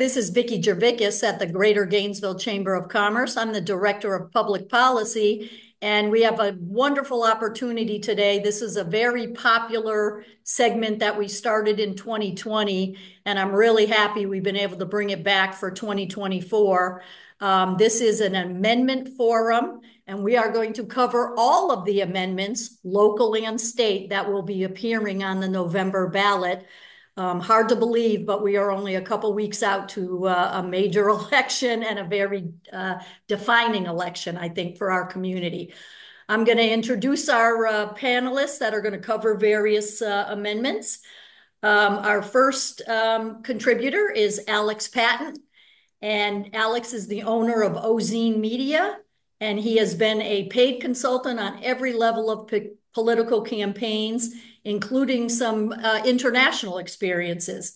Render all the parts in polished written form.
this is Vicki Jervickus at the Greater Gainesville Chamber of Commerce. I'm the Director of Public Policy, and we have a wonderful opportunity today. This is a very popular segment that we started in 2020, and I'm really happy we've been able to bring it back for 2024. This is an amendment forum, and we are going to cover all of the amendments, local and state, that will be appearing on the November ballot. Hard to believe, but we are only a couple weeks out to a major election and a very defining election, I think, for our community. I'm going to introduce our panelists that are going to cover various amendments. Our first contributor is Alex Patton, and Alex is the owner of Ozine Media, and he has been a paid consultant on every level of political campaigns, including some international experiences.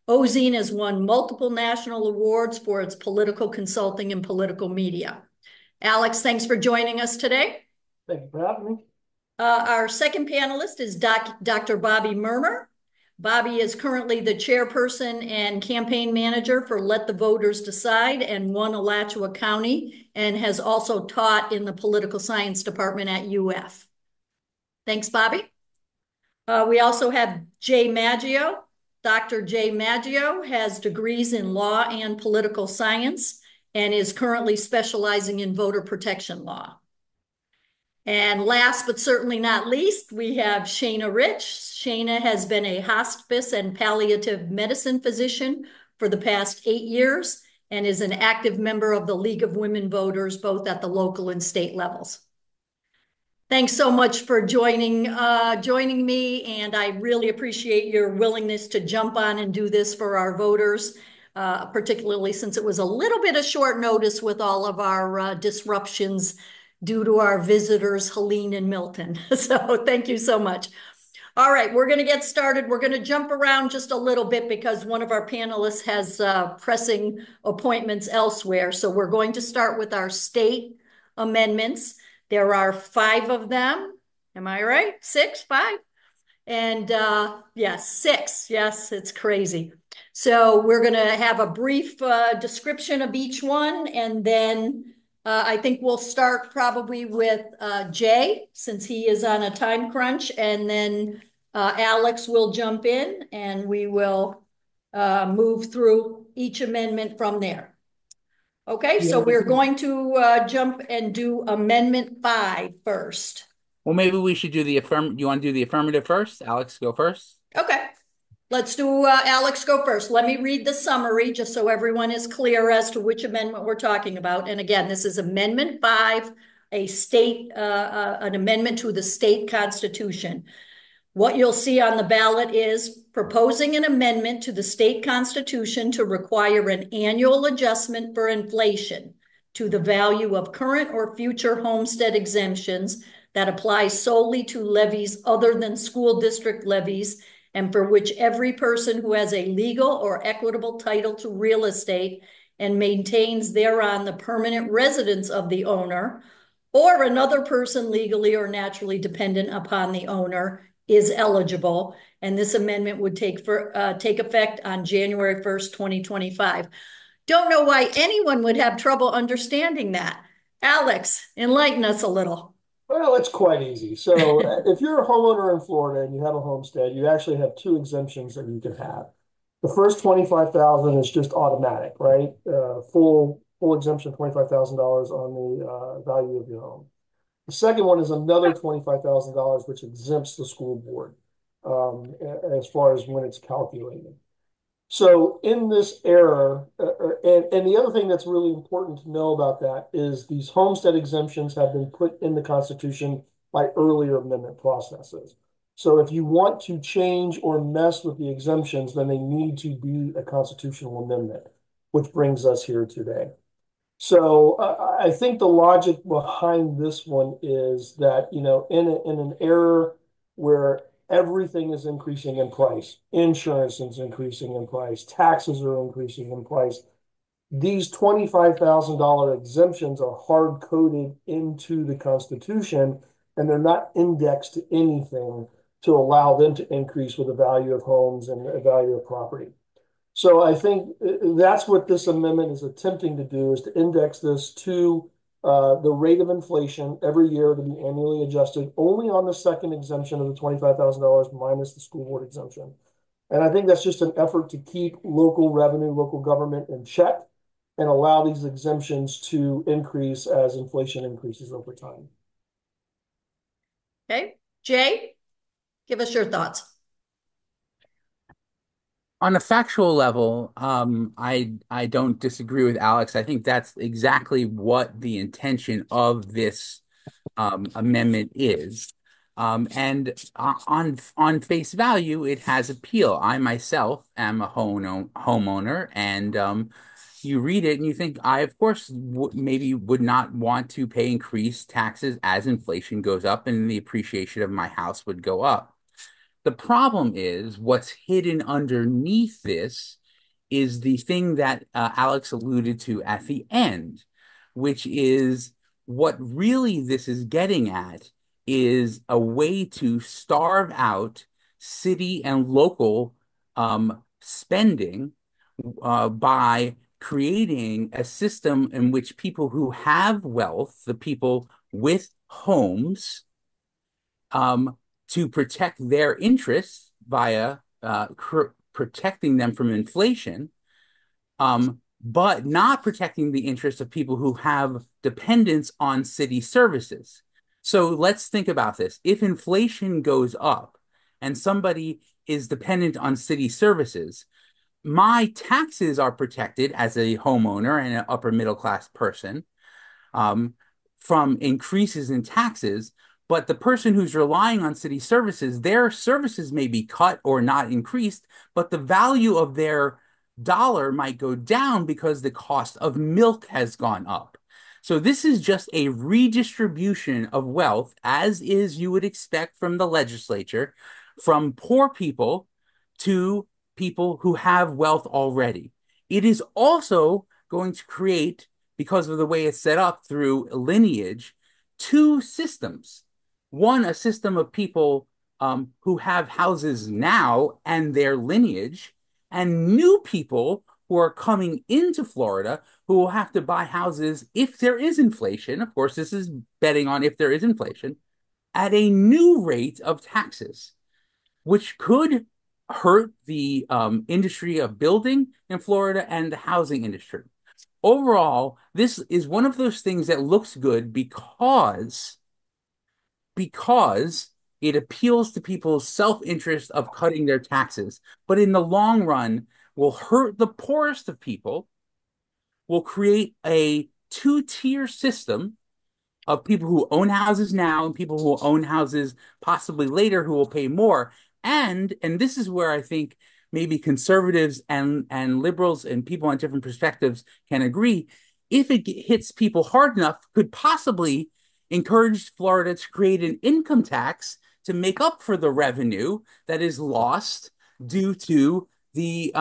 Ozine has won multiple national awards for its political consulting and political media. Alex, thanks for joining us today. Thank you for having me. Our second panelist is Dr. Bobby Murmer. Bobby is currently the chairperson and campaign manager for Let the Voters Decide and won Alachua County, and has also taught in the political science department at UF. Thanks, Bobby. We also have Jay Maggio. Dr. Jay Maggio has degrees in law and political science and is currently specializing in voter protection law. And last but certainly not least, we have Shana Rich. Shana has been a hospice and palliative medicine physician for the past 8 years and is an active member of the League of Women Voters, both at the local and state levels. Thanks so much for joining me, and I really appreciate your willingness to jump on and do this for our voters, particularly since it was a little bit of short notice with all of our disruptions due to our visitors, Helene and Milton. So thank you so much. All right, we're going to get started. We're going to jump around just a little bit because one of our panelists has pressing appointments elsewhere. So we're going to start with our state amendments. There are 5 of them. Am I right? 6, 5? And yes, 6. Yes, it's crazy. So we're going to have a brief description of each one. And then I think we'll start probably with Jay, since he is on a time crunch. And then Alex will jump in and we will move through each amendment from there. Okay, so we're going to jump and do Amendment 5 first. Well, maybe we should do the affirmative. You want to do the affirmative first? Alex, go first. Okay, let's do Alex go first. Let me read the summary just so everyone is clear as to which amendment we're talking about. And again, this is Amendment 5, an amendment to the state constitution. What you'll see on the ballot is proposing an amendment to the state constitution to require an annual adjustment for inflation to the value of current or future homestead exemptions that applies solely to levies other than school district levies, and for which every person who has a legal or equitable title to real estate and maintains thereon the permanent residence of the owner, or another person legally or naturally dependent upon the owner, is eligible, and this amendment would take effect on January 1st, 2025. Don't know why anyone would have trouble understanding that. Alex, enlighten us a little. Well, it's quite easy. So if you're a homeowner in Florida and you have a homestead, you actually have 2 exemptions that you can have. The first $25,000 is just automatic, right? Full exemption, $25,000 on the value of your home. The second one is another $25,000, which exempts the school board as far as when it's calculated. So in this era, and the other thing that's really important to know about that is these homestead exemptions have been put in the Constitution by earlier amendment processes. So if you want to change or mess with the exemptions, then they need to be a constitutional amendment, which brings us here today. So I think the logic behind this one is that, you know, in an era where everything is increasing in price, insurance is increasing in price, taxes are increasing in price, these $25,000 exemptions are hard coded into the Constitution, and they're not indexed to anything to allow them to increase with the value of homes and the value of property. So I think that's what this amendment is attempting to do, is to index this to the rate of inflation every year, to be annually adjusted only on the second exemption of the $25,000 minus the school board exemption. And I think that's just an effort to keep local revenue, local government in check and allow these exemptions to increase as inflation increases over time. Okay. Jay, give us your thoughts. On a factual level, I don't disagree with Alex. I think that's exactly what the intention of this amendment is. And on face value, it has appeal. I myself am a homeowner, and you read it and you think, I of course maybe would not want to pay increased taxes as inflation goes up and the appreciation of my house would go up. The problem is what's hidden underneath this is the thing that Alex alluded to at the end, which is what really this is getting at is a way to starve out city and local spending by creating a system in which people who have wealth, the people with homes, to protect their interests via protecting them from inflation, but not protecting the interests of people who have dependence on city services. So let's think about this. If inflation goes up and somebody is dependent on city services, my taxes are protected as a homeowner and an upper middle class person um, from increases in taxes. But the person who's relying on city services, their services may be cut or not increased, but the value of their dollar might go down because the cost of milk has gone up. So this is just a redistribution of wealth, as is you would expect from the legislature, from poor people to people who have wealth already. It is also going to create, because of the way it's set up through lineage, two systems. One, a system of people who have houses now and their lineage, and new people who are coming into Florida who will have to buy houses if there is inflation. Of course, this is betting on if there is inflation at a new rate of taxes, which could hurt the industry of building in Florida and the housing industry. Overall, this is one of those things that looks good because it appeals to people's self-interest of cutting their taxes, but in the long run will hurt the poorest of people, will create a two-tier system of people who own houses now and people who will own houses possibly later who will pay more. And this is where I think maybe conservatives and liberals and people on different perspectives can agree. If it hits people hard enough, could possibly encourage Florida to create an income tax to make up for the revenue that is lost due to the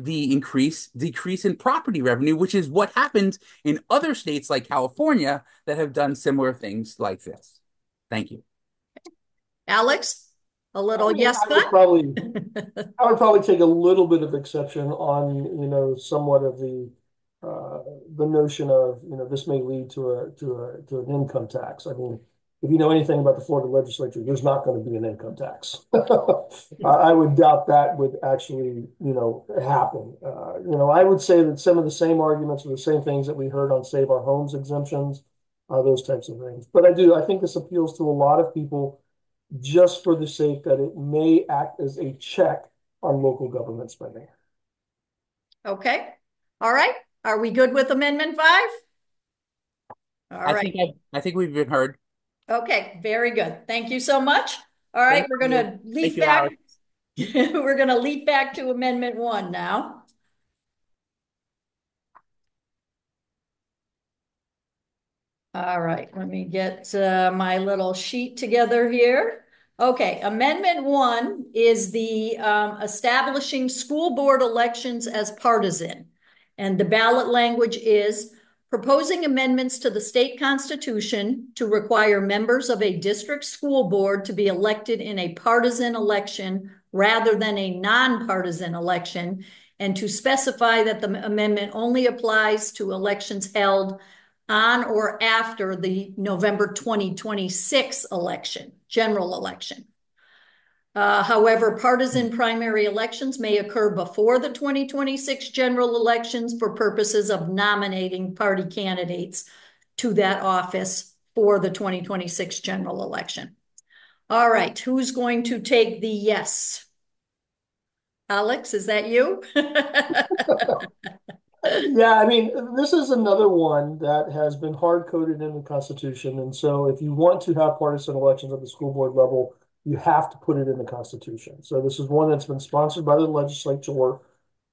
decrease in property revenue, which is what happens in other states like California that have done similar things like this. Thank you. Alex, a I little mean, yes, but I would probably take a little bit of exception on, somewhat of the notion of, this may lead to an income tax. I mean, if you know anything about the Florida legislature, there's not going to be an income tax. I would doubt that would actually, happen. I would say that some of the same arguments are the same things that we heard on Save Our Homes exemptions, those types of things. But I think this appeals to a lot of people just for the sake that it may act as a check on local government spending. okay. All right. Are we good with Amendment 5? All I right. think I think we've been heard. Okay, very good. Thank you so much. All right, Thank we're you. gonna Thank leap you, back. Alex. We're gonna leap back to Amendment 1 now. All right, let me get my little sheet together here. Okay, Amendment 1 is the establishing school board elections as partisan. And the ballot language is proposing amendments to the state constitution to require members of a district school board to be elected in a partisan election rather than a nonpartisan election, and to specify that the amendment only applies to elections held on or after the November 2026 election, general election. However, partisan primary elections may occur before the 2026 general elections for purposes of nominating party candidates to that office for the 2026 general election. All right, who's going to take the yes? Alex, is that you? Yeah, I mean, this is another one that has been hard coded in the Constitution. And so if you want to have partisan elections at the school board level, you have to put it in the Constitution. So this is one that's been sponsored by the legislature,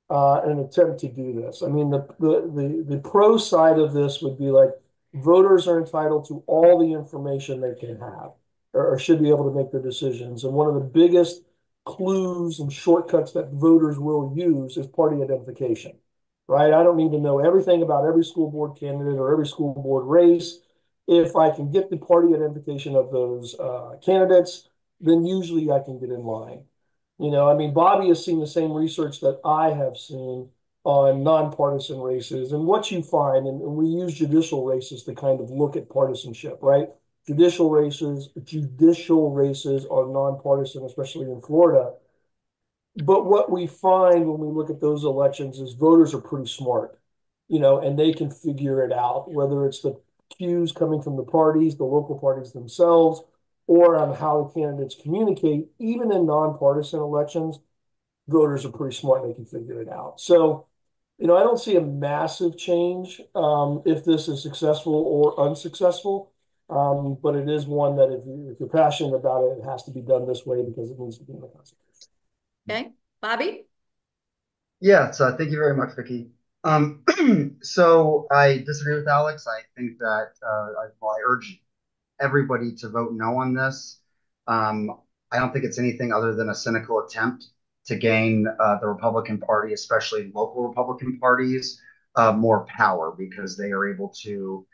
an attempt to do this. I mean, the pro side of this would be like voters are entitled to all the information they can have or should be able to make their decisions. And one of the biggest clues and shortcuts that voters will use is party identification, right? I don't need to know everything about every school board candidate or every school board race. If I can get the party identification of those candidates, then usually I can get in line. I mean, Bobby has seen the same research that I have seen on nonpartisan races. And what you find, and we use judicial races to kind of look at partisanship, right? Judicial races are nonpartisan, especially in Florida. But what we find when we look at those elections is voters are pretty smart, and they can figure it out, whether it's the cues coming from the parties, the local parties themselves, or on how the candidates communicate. Even in nonpartisan elections, voters are pretty smart and they can figure it out. So, I don't see a massive change if this is successful or unsuccessful. But it is one that if you're passionate about it, it has to be done this way because it needs to be in the Constitution. Okay, Bobby? Yeah, so thank you very much, Vicky. Um, so I disagree with Alex. I think that well, I urge everybody to vote no on this. Um, I don't think it's anything other than a cynical attempt to gain the Republican Party, especially local Republican parties, more power because they are able to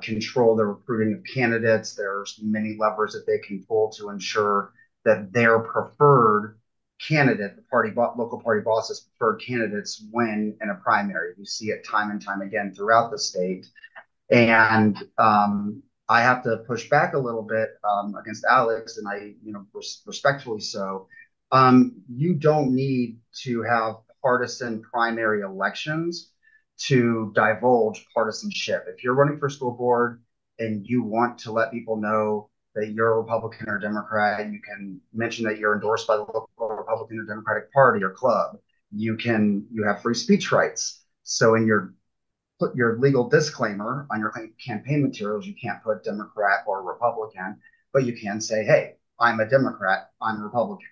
control the recruiting of candidates. There's many levers that they can pull to ensure that their preferred candidate, the local party bosses' preferred candidates, win in a primary. You see it time and time again throughout the state. And I have to push back a little bit against Alex, and respectfully so. You don't need to have partisan primary elections to divulge partisanship. If you're running for school board and you want to let people know that you're a Republican or Democrat, you can mention that you're endorsed by the local Republican or Democratic Party or club. You have free speech rights. So in your put your legal disclaimer on your campaign materials. You can't put Democrat or Republican, but you can say, hey, I'm a Democrat, I'm a Republican.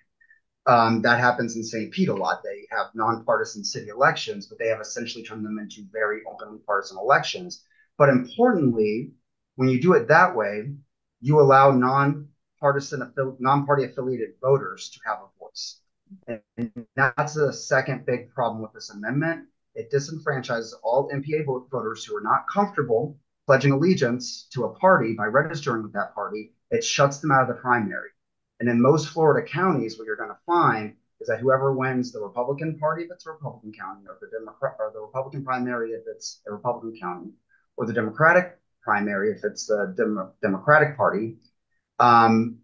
That happens in St. Pete a lot. They have nonpartisan city elections, but they have essentially turned them into very openly partisan elections. But importantly, when you do it that way, you allow non-party affiliated voters to have a voice. And that's the second big problem with this amendment. It disenfranchises all MPA voters who are not comfortable pledging allegiance to a party by registering with that party. It shuts them out of the primary. And in most Florida counties, what you're going to find is that whoever wins the Republican Party, if it's a Republican county, or the Republican primary, if it's a Republican county, or the Democratic primary, if it's the Democratic Party,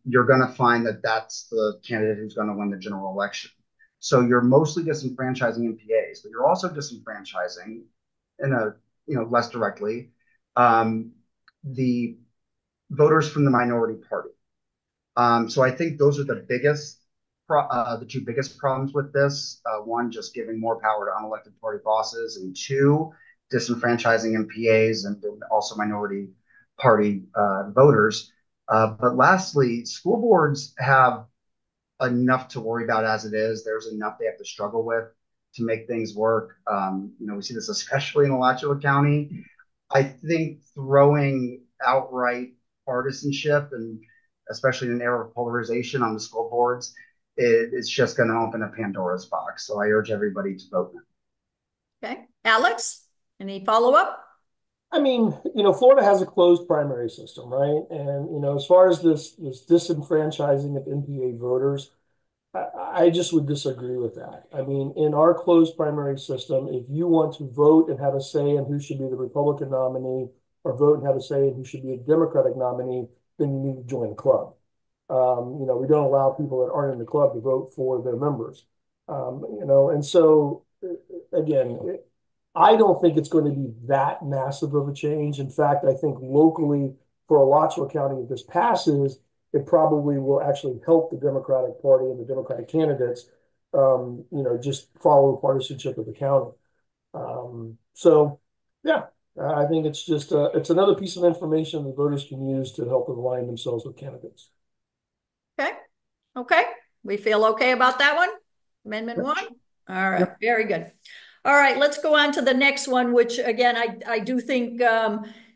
you're going to find that that's the candidate who's going to win the general election. So you're mostly disenfranchising MPAs, but you're also disenfranchising, in a less directly, the voters from the minority party. So I think those are the two biggest problems with this. One, just giving more power to unelected party bosses, and two, disenfranchising MPAs and also minority party voters. But lastly, school boards have enough to worry about as it is. There's enough they have to struggle with to make things work. We see this especially in Alachua County. I think throwing outright partisanship, and especially in an era of polarization on the school boards, it's just going to open a Pandora's box. So I urge everybody to vote now. Okay. Alex, any follow-up? I mean, Florida has a closed primary system, right? And, as far as this disenfranchising of MPA voters, I just would disagree with that. I mean, in our closed primary system, if you want to vote and have a say in who should be the Republican nominee or vote and have a say in who should be a Democratic nominee, then you need to join the club. We don't allow people that aren't in the club to vote for their members. And so again, I don't think it's going to be that massive of a change. In fact, I think locally for Alachua County, if this passes, it probably will actually help the Democratic Party and the Democratic candidates, just follow the partisanship of the county. So, yeah, I think it's just it's another piece of information the voters can use to help align themselves with candidates. Okay. Okay. We feel okay about that one? Amendment Yep. one? All right. Yep. Very good. All right. Let's go on to the next one, which again, I do think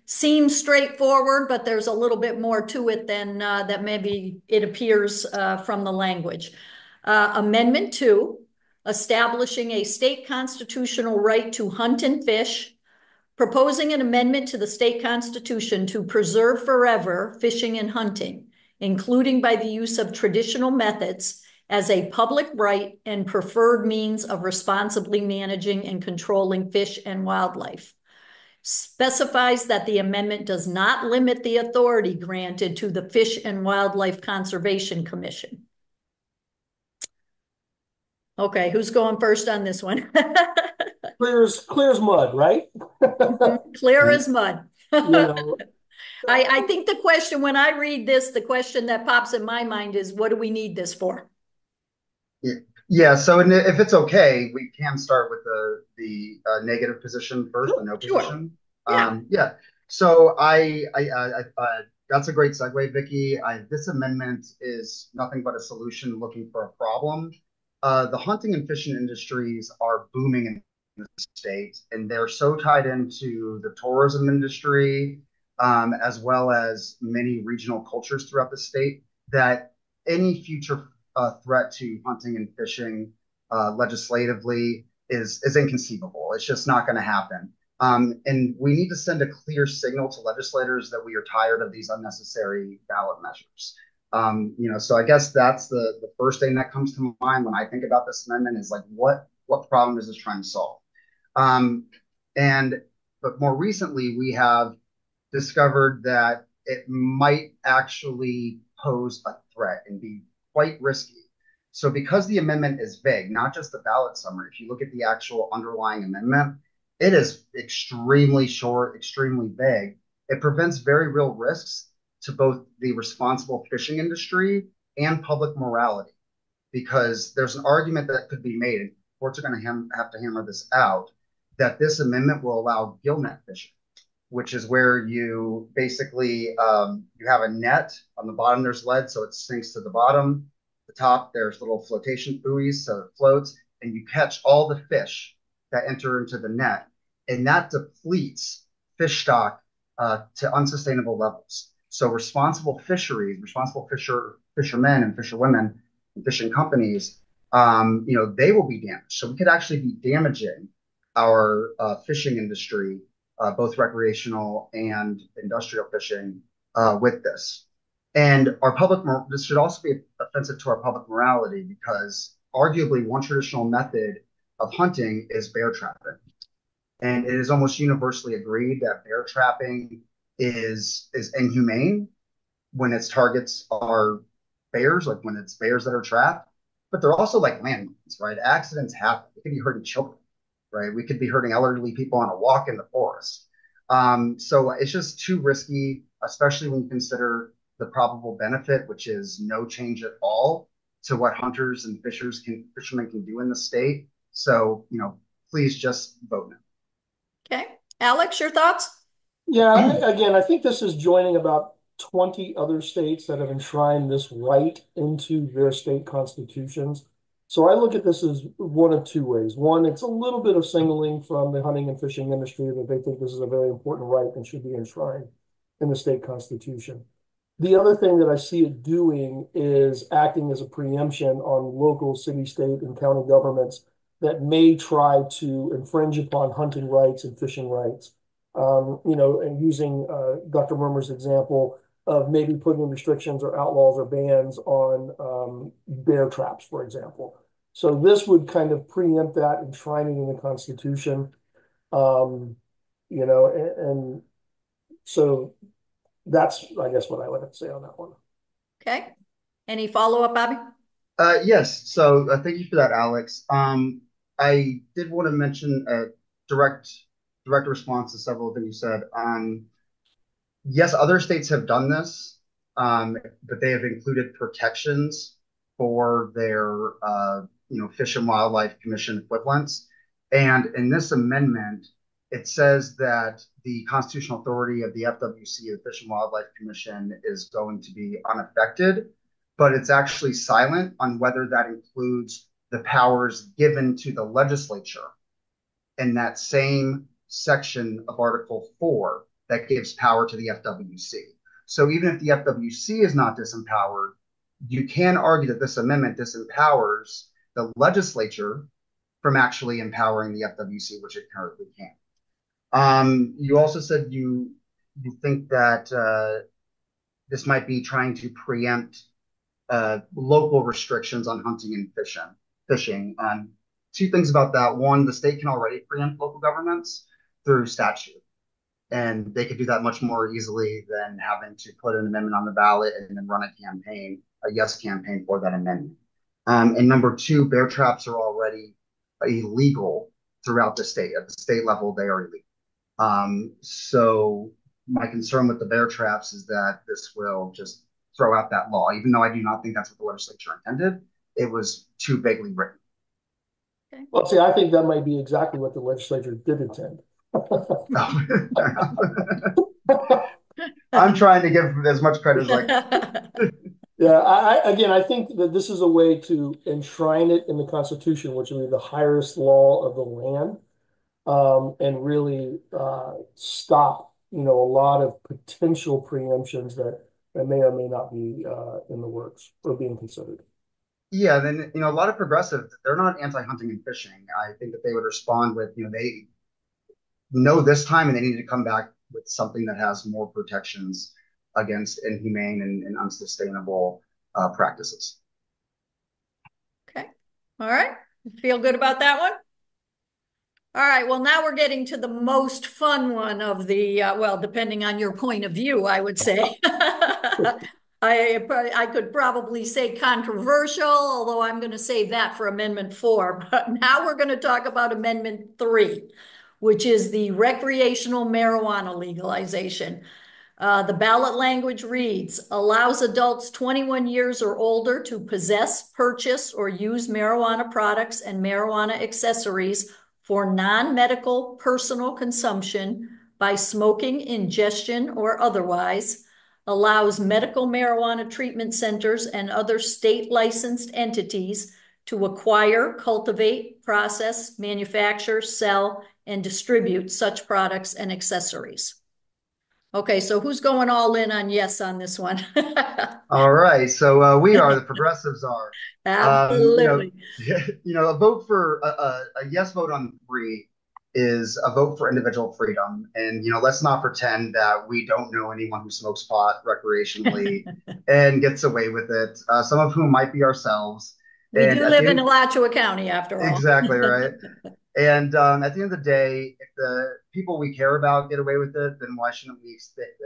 seems straightforward, but there's a little bit more to it than that maybe it appears from the language. Amendment 2, establishing a state constitutional right to hunt and fish, proposing an amendment to the state constitution to preserve forever fishing and hunting, including by the use of traditional methods as a public right and preferred means of responsibly managing and controlling fish and wildlife. Specifies that the amendment does not limit the authority granted to the Fish and Wildlife Conservation Commission. Okay, who's going first on this one? Clear as mud, right? Clear as mud. You know, I think the question, when I read this, the question that pops in my mind is, what do we need this for? Yeah, so if it's okay, we can start with the negative position first, the no Sure. position. Yeah. Yeah. So that's a great segue, Vicky. This amendment is nothing but a solution looking for a problem. The hunting and fishing industries are booming in the state, and they're so tied into the tourism industry, as well as many regional cultures throughout the state, that any future threat to hunting and fishing legislatively is inconceivable. It's just not going to happen. And we need to send a clear signal to legislators that we are tired of these unnecessary ballot measures. So I guess that's the first thing that comes to mind when I think about this amendment is like, what problem is this trying to solve? Um, and but more recently, we have discovered that it might actually pose a threat and be quite risky. So because the amendment is vague, not just the ballot summary, if you look at the actual underlying amendment, it is extremely short, extremely vague. It prevents very real risks to both the responsible fishing industry and public morality, because there's an argument that could be made, and courts are going to have to hammer this out, that this amendment will allow gillnet fishing, which is where you basically you have a net on the bottom. There's lead, so it sinks to the bottom. The top there's little flotation buoys, so it floats, and you catch all the fish that enter into the net, and that depletes fish stock to unsustainable levels. So responsible fisheries, responsible fishermen and fisherwomen and fishing companies, they will be damaged. So we could actually be damaging our fishing industry, both recreational and industrial fishing, with this. And this should also be offensive to our public morality, because arguably one traditional method of hunting is bear trapping. And it is almost universally agreed that bear trapping is inhumane when its targets are bears, like when it's bears that are trapped. But they're also like landmines, right? Accidents happen. We could be hurting children, right? We could be hurting elderly people on a walk in the forest. So it's just too risky, especially when you consider the probable benefit, which is no change at all to what hunters and fishermen can do in the state. So, please just vote no. Okay. Alex, your thoughts? Yeah, again, I think this is joining about 20 other states that have enshrined this right into their state constitutions. So I look at this as one of two ways. One, it's a little bit of signaling from the hunting and fishing industry that they think this is a very important right and should be enshrined in the state constitution. The other thing that I see it doing is acting as a preemption on local city, state, and county governments that may try to infringe upon hunting rights and fishing rights. And using Dr. Murmer's example, of maybe putting restrictions or outlaws or bans on bear traps, for example. So this would kind of preempt that and enshrine it in the Constitution. You know, and so that's, I guess, what I would have to say on that one. Okay. Any follow-up, Bobby? Yes. So thank you for that, Alex. I did want to mention a direct direct response to several things you said. Yes, other states have done this, but they have included protections for their, Fish and Wildlife Commission equivalents. And in this amendment, it says that the constitutional authority of the FWC, the Fish and Wildlife Commission, is going to be unaffected, but it's actually silent on whether that includes the powers given to the legislature in that same section of Article 4 that gives power to the FWC. So even if the FWC is not disempowered, you can argue that this amendment disempowers the legislature from actually empowering the FWC, which it currently can. You also said you think that this might be trying to preempt local restrictions on hunting and fishing. Two things about that. One, the state can already preempt local governments through statute, and they could do that much more easily than having to put an amendment on the ballot and then run a yes campaign for that amendment. And number two, bear traps are already illegal throughout the state. At the state level, they are illegal. So my concern with the bear traps is that this will just throw out that law, even though I do not think that's what the legislature intended. It was too vaguely written. Okay. Well, see, I think that might be exactly what the legislature did intend. I'm trying to give as much credit as I can. Yeah, again, I think that this is a way to enshrine it in the Constitution, which will be the highest law of the land, and really stop, a lot of potential preemptions that may or may not be in the works or being considered. Yeah, then a lot of progressives, they're not anti-hunting and fishing. I think that they would respond with, they know this time and they need to come back with something that has more protections against inhumane and unsustainable practices. Okay. All right. Feel good about that one? All right. Well, now we're getting to the most fun one of the, well, depending on your point of view, I would say. I could probably say controversial, although I'm going to save that for Amendment 4. But now we're going to talk about Amendment 3, which is the recreational marijuana legalization. The ballot language reads, allows adults 21 years or older to possess, purchase, or use marijuana products and marijuana accessories for non-medical personal consumption by smoking, ingestion, or otherwise, allows medical marijuana treatment centers and other state licensed entities to acquire, cultivate, process, manufacture, sell, and distribute such products and accessories. Okay, so who's going all in on yes on this one? All right, so we are the progressives are. Absolutely. A vote for a yes vote on 3 is a vote for individual freedom, and let's not pretend that we don't know anyone who smokes pot recreationally and gets away with it. Some of whom might be ourselves. We And do live in Alachua County, after all. exactly right. And at the end of the day, if the people we care about get away with it, then why shouldn't we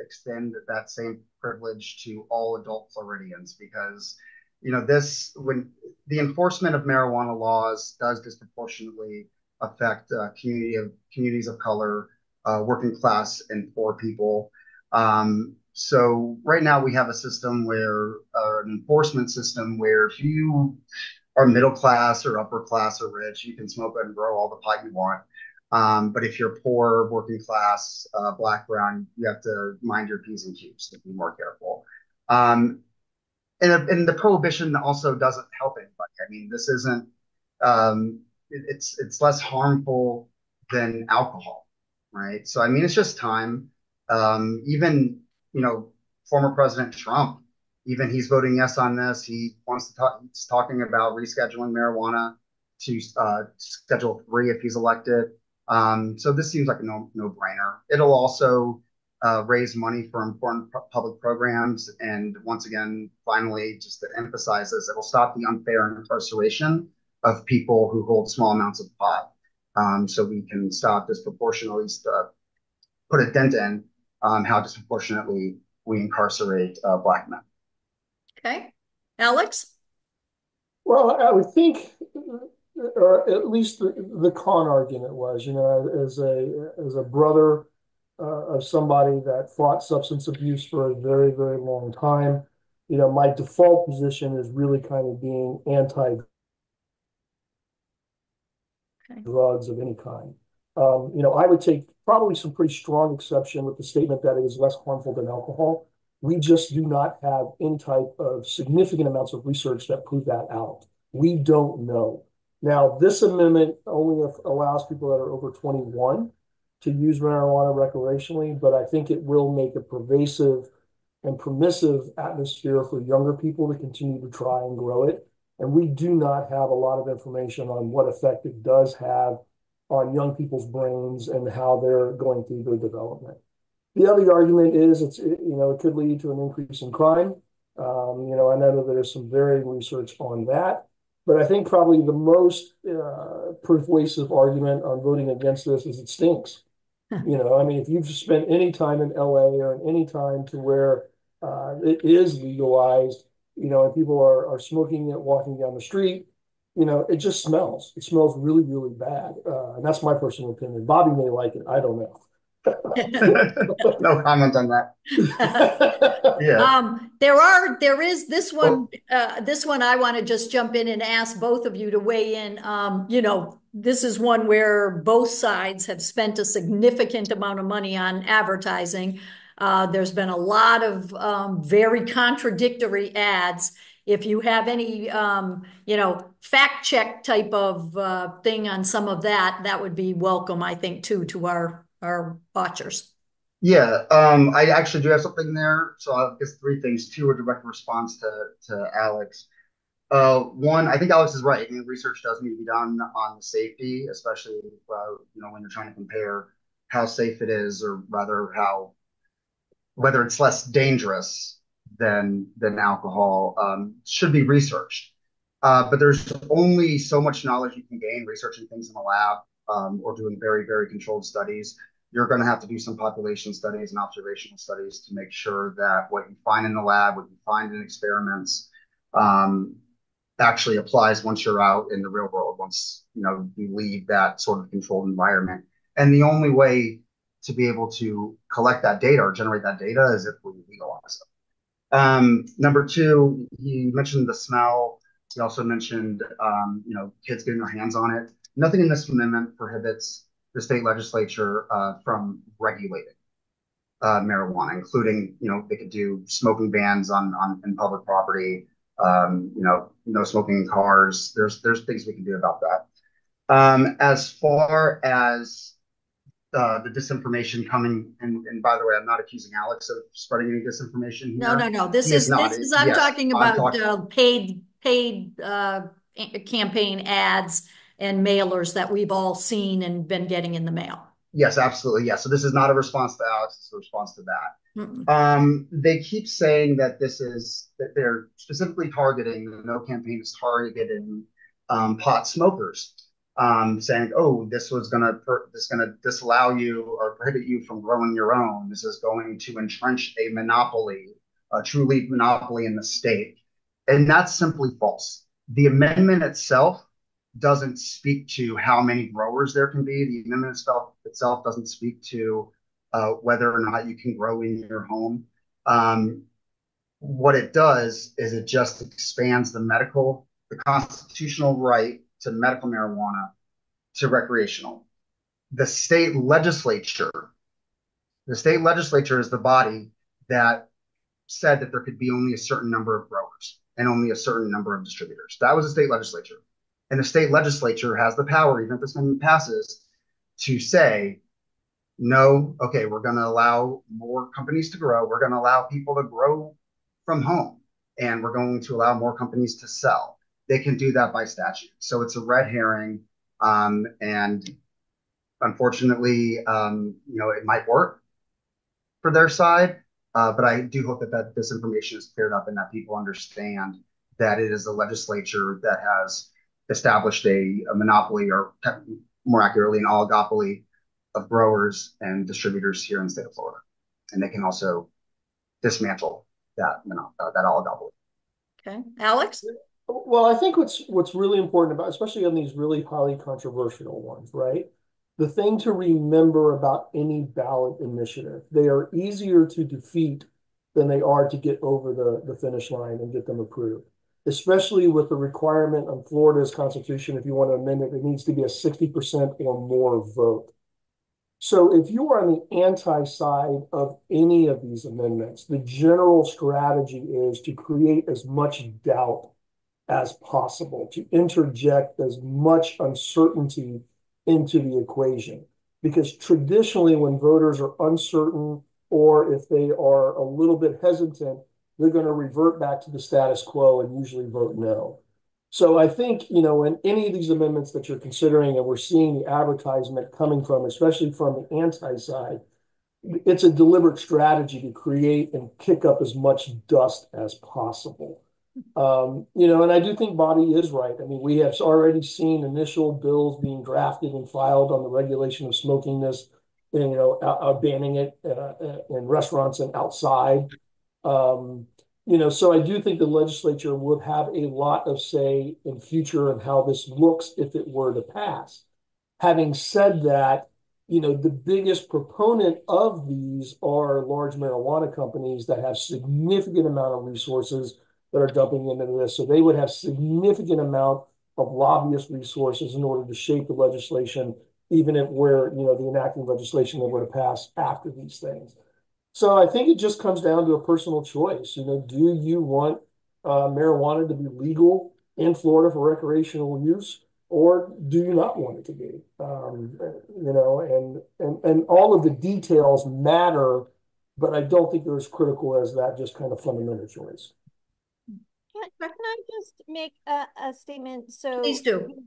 extend that same privilege to all adult Floridians? Because, when the enforcement of marijuana laws does disproportionately affect communities of color, working class, and poor people. So right now we have a system an enforcement system where if you are middle class or upper class or rich, you can smoke and grow all the pot you want. But if you're poor, working class, black, brown, you have to mind your P's and Q's to be more careful. And the prohibition also doesn't help anybody. I mean, this isn't, it's less harmful than alcohol, right? So, I mean, it's just time. Even, former President Trump, even he's voting yes on this. He wants to talk. He's talking about rescheduling marijuana to Schedule 3 if he's elected. So this seems like a no-brainer. It'll also raise money for important public programs. And once again, finally, just to emphasize this, it will stop the unfair incarceration of people who hold small amounts of pot. So we can stop disproportionately, put a dent in how disproportionately we incarcerate Black men. Okay. Alex? Well, I would think, or at least the con argument was, as a brother of somebody that fought substance abuse for a very, very long time, my default position is really kind of being anti-drugs Okay. of any kind. I would take probably some pretty strong exception with the statement that it is less harmful than alcohol. We just do not have any type of significant amounts of research that prove that out. We don't know. Now, this amendment only allows people that are over 21 to use marijuana recreationally, but I think it will make a pervasive and permissive atmosphere for younger people to continue to try and grow it. And we do not have a lot of information on what effect it does have on young people's brains and how they're going through their development. The other argument is it could lead to an increase in crime. I know that there's some varying research on that, but I think probably the most persuasive argument on voting against this is it stinks. I mean, if you've spent any time in LA or any time to where it is legalized, and people are smoking it, walking down the street, it just smells. It smells really, really bad. And that's my personal opinion. Bobby may like it. I don't know. No comment on that. Yeah. There is Well, this one I want to just jump in and ask both of you to weigh in. This is one where both sides have spent a significant amount of money on advertising. There's been a lot of very contradictory ads. If you have any, fact check type of thing on some of that, that would be welcome, I think, too, to our watchers. yeah, I actually do have something there. So I guess three things. Two are direct response to Alex. One, I think Alex is right. I mean, research does need to be done on safety, especially when you're trying to compare how safe it is, or rather how whether it's less dangerous than alcohol should be researched. But there's only so much knowledge you can gain researching things in a lab or doing very, very controlled studies. You're going to have to do some population studies and observational studies to make sure that what you find in the lab, what you find in experiments, um, actually applies once you're out in the real world, once you leave that sort of controlled environment. And the only way to be able to collect that data or generate that data is if we legalize it. Number two, he mentioned the smell. He also mentioned, kids getting their hands on it. Nothing in this amendment prohibits the state legislature from regulating marijuana, including, they could do smoking bans on in public property, no smoking in cars. There's things we can do about that. As far as the disinformation coming, and by the way, I'm not accusing Alex of spreading any disinformation No, no, here. no. He is not. This is I'm Yes, talking I'm about talking. paid campaign ads and mailers that we've all seen and been getting in the mail. Yes, absolutely. Yes. So this is not a response to Alex. It's a response to that. Mm-mm. They keep saying that that they're specifically targeting the No campaign is targeting pot smokers, saying, "Oh, this going to disallow you or prohibit you from growing your own. This is going to entrench a monopoly, a true leaf monopoly in the state," and that's simply false. The amendment itself doesn't speak to how many growers there can be. The amendment itself doesn't speak to whether or not you can grow in your home. Um, what it does is it just expands the constitutional right to medical marijuana to recreational. The state legislature, the state legislature is the body that said that there could be only a certain number of growers and only a certain number of distributors. That was the state legislature. And the state legislature has the power, even if this amendment passes, to say, no, okay, we're going to allow more companies to grow. We're going to allow people to grow from home, and we're going to allow more companies to sell. They can do that by statute. So it's a red herring. And unfortunately, it might work, for their side. But I do hope that this information is cleared up and that people understand that it is the legislature that has established a monopoly, or more accurately, an oligopoly of growers and distributors here in the state of Florida. And they can also dismantle that oligopoly. Okay, Alex? Well, I think what's really important about, especially on these really highly controversial ones, right? The thing to remember about any ballot initiative, they are easier to defeat than they are to get over the finish line and get them approved. Especially with the requirement of Florida's constitution, if you want to amend it, it needs to be a 60% or more vote. So if you are on the anti side of any of these amendments, the general strategy is to create as much doubt as possible, to interject as much uncertainty into the equation. Because traditionally, when voters are uncertain or if they are a little bit hesitant, they're going to revert back to the status quo and usually vote no. So I think, in any of these amendments that you're considering, and we're seeing the advertisement coming from, especially from the anti side, it's a deliberate strategy to create and kick up as much dust as possible. And I do think Bobby is right. I mean, we have already seen initial bills being drafted and filed on the regulation of smokiness, and banning it in restaurants and outside. Um, so I do think the legislature would have a lot of say in future and how this looks if it were to pass. Having said that, the biggest proponent of these are large marijuana companies that have significant amount of resources that are dumping into this. So they would have significant amount of lobbyist resources in order to shape the legislation, even if we're, the enacting legislation that were to pass after these things. So I think it just comes down to a personal choice. Do you want marijuana to be legal in Florida for recreational use, or do you not want it to be? And all of the details matter, but I don't think they're as critical as that just kind of fundamental choice. Can I just make a statement? Please So, do.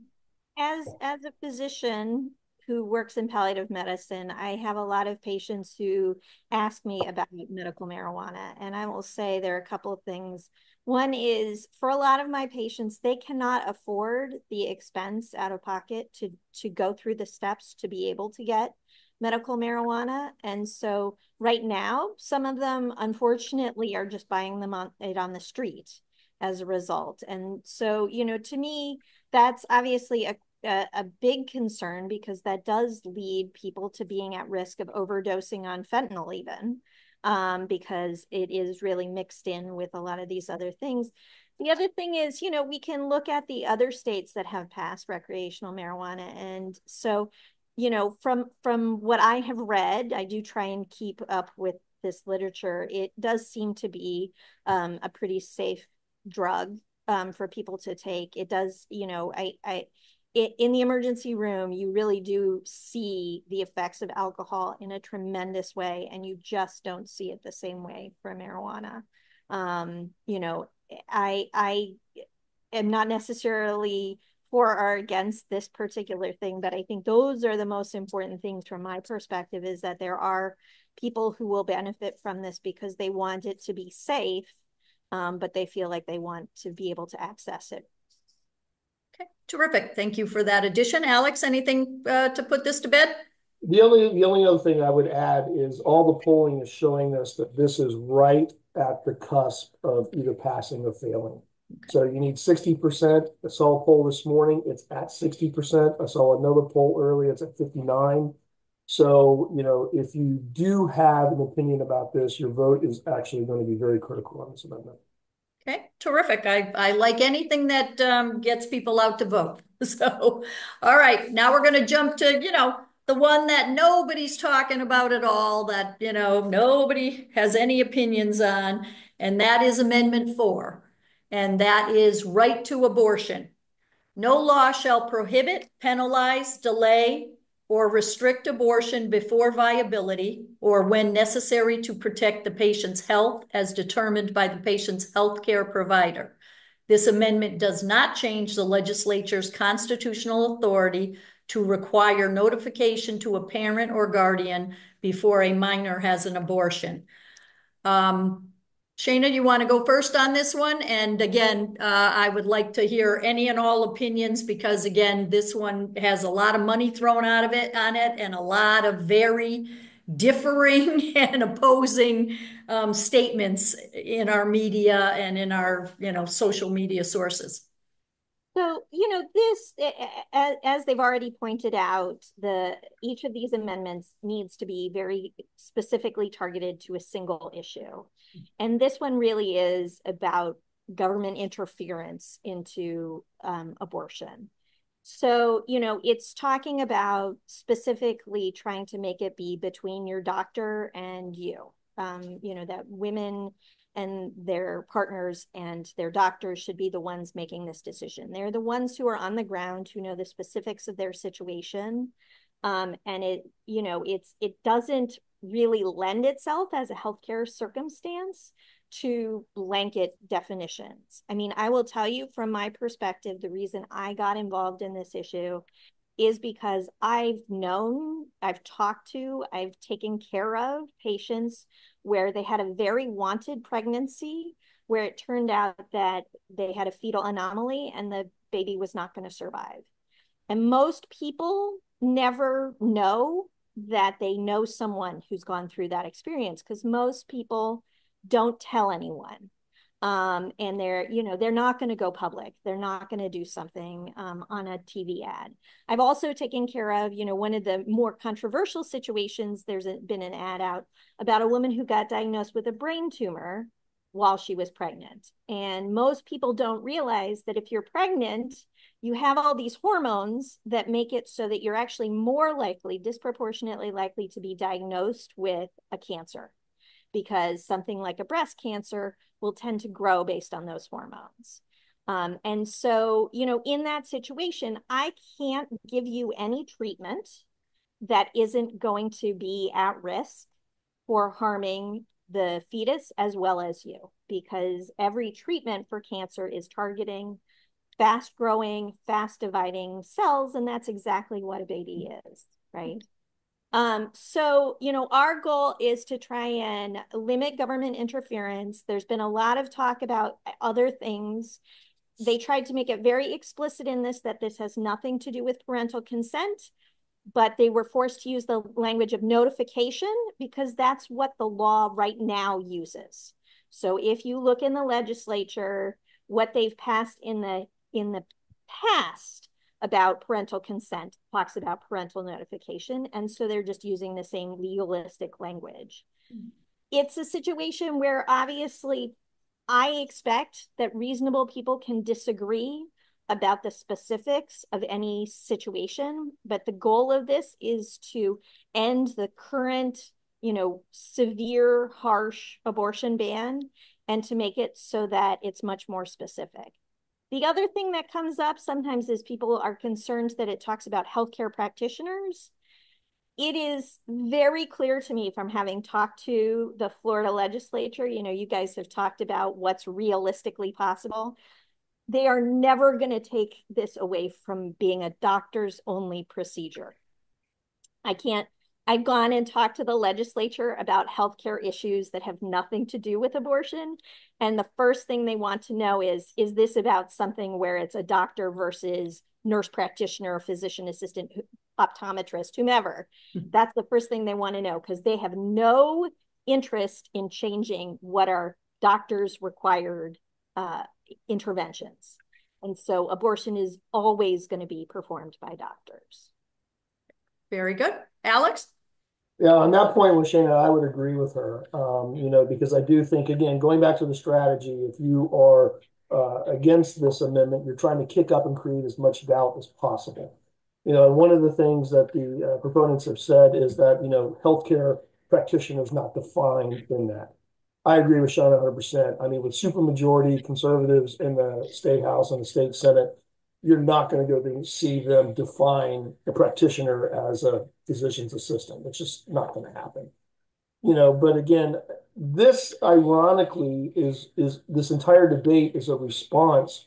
as a physician who works in palliative medicine, I have a lot of patients who ask me about medical marijuana, and I will say there are a couple of things. One is for a lot of my patients, they cannot afford the expense out of pocket to go through the steps to be able to get medical marijuana. And so right now, some of them unfortunately are just buying them on the street as a result. And so, to me, that's obviously a big concern, because that does lead people to being at risk of overdosing on fentanyl even, because it is really mixed in with a lot of these other things. The other thing is, we can look at the other states that have passed recreational marijuana. And so, from what I have read, I do try and keep up with this literature. It does seem to be a pretty safe drug for people to take. It does, in the emergency room, you really do see the effects of alcohol in a tremendous way, and you just don't see it the same way for marijuana. I am not necessarily for or against this particular thing, but I think those are the most important things from my perspective, is that there are people who will benefit from this because they want it to be safe, but they feel like they want to be able to access it. Okay, terrific. Thank you for that addition. Alex, anything to put this to bed? The only other thing I would add is all the polling is showing us that this is right at the cusp of either passing or failing. So you need 60%. I saw a poll this morning. It's at 60%. I saw another poll earlier. It's at 59. So, if you do have an opinion about this, your vote is actually going to be very critical on this amendment. Okay, terrific. I like anything that gets people out to vote. So, all right, now we're going to jump to, the one that nobody's talking about at all, that, nobody has any opinions on, and that is Amendment 4. And that is right to abortion. No law shall prohibit, penalize, delay, or restrict abortion before viability or when necessary to protect the patient's health as determined by the patient's health care provider. This amendment does not change the legislature's constitutional authority to require notification to a parent or guardian before a minor has an abortion. Shayna, you want to go first on this one? And again, I would like to hear any and all opinions because again, this one has a lot of money thrown out of it on it and a lot of very differing and opposing statements in our media and in our, social media sources. So, this, as they've already pointed out, each of these amendments needs to be very specifically targeted to a single issue. And this one really is about government interference into abortion. So, it's talking about specifically trying to make it be between your doctor and you. That women and their partners and their doctors should be the ones making this decision. They're the ones who are on the ground, who know the specifics of their situation. And it doesn't really lend itself as a healthcare circumstance to blanket definitions. I mean, I will tell you from my perspective, the reason I got involved in this issue is because I've talked to, I've taken care of patients where they had a very wanted pregnancy, where it turned out that they had a fetal anomaly and the baby was not going to survive. And most people never know that they know someone who's gone through that experience because most people don't tell anyone. And they're not going to go public. They're not going to do something on a TV ad. I've also taken care of, one of the more controversial situations. There's been an ad out about a woman who got diagnosed with a brain tumor while she was pregnant. And most people don't realize that if you're pregnant, you have all these hormones that make it so that you're actually more likely, disproportionately likely to be diagnosed with a cancer, because something like a breast cancer will tend to grow based on those hormones. And so, in that situation, I can't give you any treatment that isn't going to be at risk for harming the fetus as well as you, because every treatment for cancer is targeting fast growing, fast dividing cells. And that's exactly what a baby is, right? So, our goal is to try and limit government interference. There's been a lot of talk about other things. They tried to make it very explicit in this that this has nothing to do with parental consent, but they were forced to use the language of notification because that's what the law right now uses. So if you look in the legislature, what they've passed in the past about parental consent talks about parental notification. And so they're just using the same legalistic language. It's a situation where obviously I expect that reasonable people can disagree about the specifics of any situation, but the goal of this is to end the current, severe, harsh abortion ban and to make it so that it's much more specific. The other thing that comes up sometimes is people are concerned that it talks about healthcare practitioners. It is very clear to me from having talked to the Florida legislature, you guys have talked about what's realistically possible. They are never going to take this away from being a doctor's only procedure. I've gone and talked to the legislature about healthcare issues that have nothing to do with abortion. And the first thing they want to know is this about something where it's a doctor versus nurse practitioner, physician assistant, optometrist, whomever? That's the first thing they want to know because they have no interest in changing what are doctors required interventions. And so abortion is always going to be performed by doctors. Very good. Alex? Yeah, on that point with Shayna, I would agree with her, because I do think, again, going back to the strategy, if you are against this amendment, you're trying to kick up and create as much doubt as possible. One of the things that the proponents have said is that, healthcare practitioner is not defined in that. I agree with Sean 100%. I mean, with supermajority conservatives in the state house and the state senate, you're not going to go see them define a practitioner as a physician's assistant. It's just not going to happen. But again, this ironically is this entire debate is a response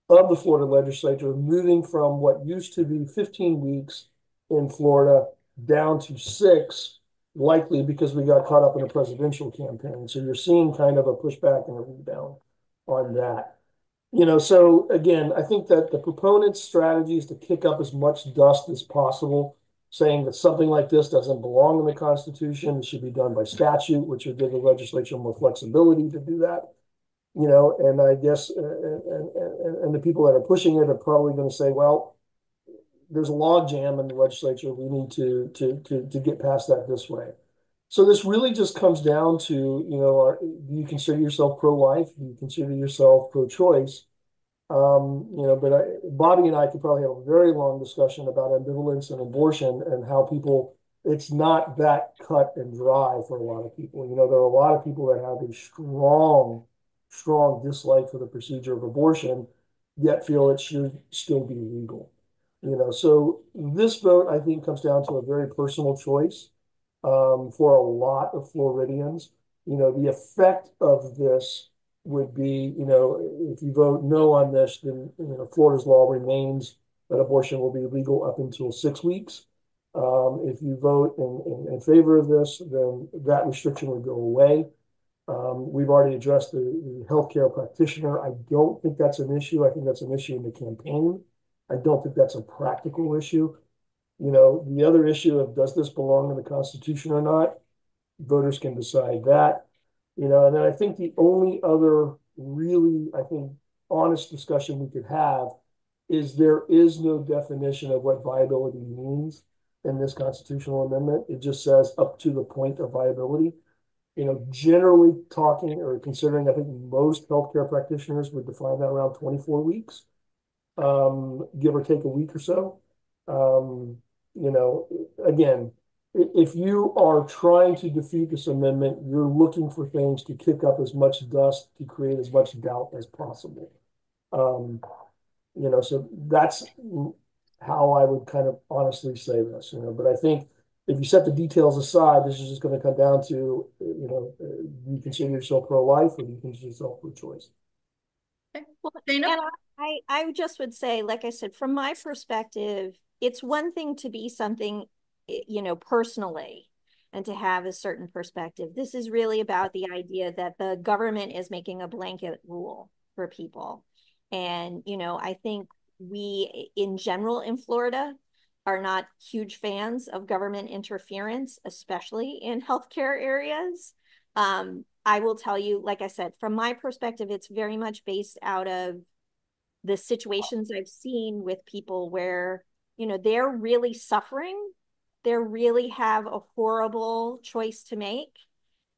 of the Florida legislature, moving from what used to be 15 weeks in Florida down to 6, likely because we got caught up in a presidential campaign. So you're seeing kind of a pushback and a rebound on that. So again, I think that the proponent's strategy is to kick up as much dust as possible, saying that something like this doesn't belong in the Constitution. It should be done by statute, which would give the legislature more flexibility to do that. And I guess, and the people that are pushing it are probably going to say, well, there's a log jam in the legislature. We need to get past that this way. So this really just comes down to, do you consider yourself pro-life? Do you consider yourself pro-choice? But Bobby and I could probably have a very long discussion about ambivalence and abortion and how people, it's not that cut and dry for a lot of people. There are a lot of people that have a strong, strong dislike for the procedure of abortion, yet feel it should still be legal. So this vote, I think, comes down to a very personal choice for a lot of Floridians. The effect of this would be, if you vote no on this, then Florida's law remains that abortion will be legal up until 6 weeks. If you vote in favor of this, then that restriction would go away. We've already addressed the healthcare practitioner. I don't think that's an issue. I think that's an issue in the campaign. I don't think that's a practical issue. The other issue of does this belong in the Constitution or not, voters can decide that. And then I think the only other really, I think, honest discussion we could have is there is no definition of what viability means in this constitutional amendment. It just says up to the point of viability. Generally talking or considering, I think most healthcare practitioners would define that around 24 weeks, give or take a week or so. Again, if you are trying to defeat this amendment, you're looking for things to kick up as much dust to create as much doubt as possible. So that's how I would kind of honestly say this, but I think if you set the details aside, this is just going to come down to, do you consider yourself pro-life or do you consider yourself pro-choice? Okay. Well, Dana? and I just would say, like I said, from my perspective, it's one thing to be something, personally, and to have a certain perspective. This is really about the idea that the government is making a blanket rule for people. And, I think we, in general, in Florida, are not huge fans of government interference, especially in healthcare areas. I will tell you, like I said, from my perspective, it's very much based out of the situations I've seen with people where, they're really suffering. They really have a horrible choice to make.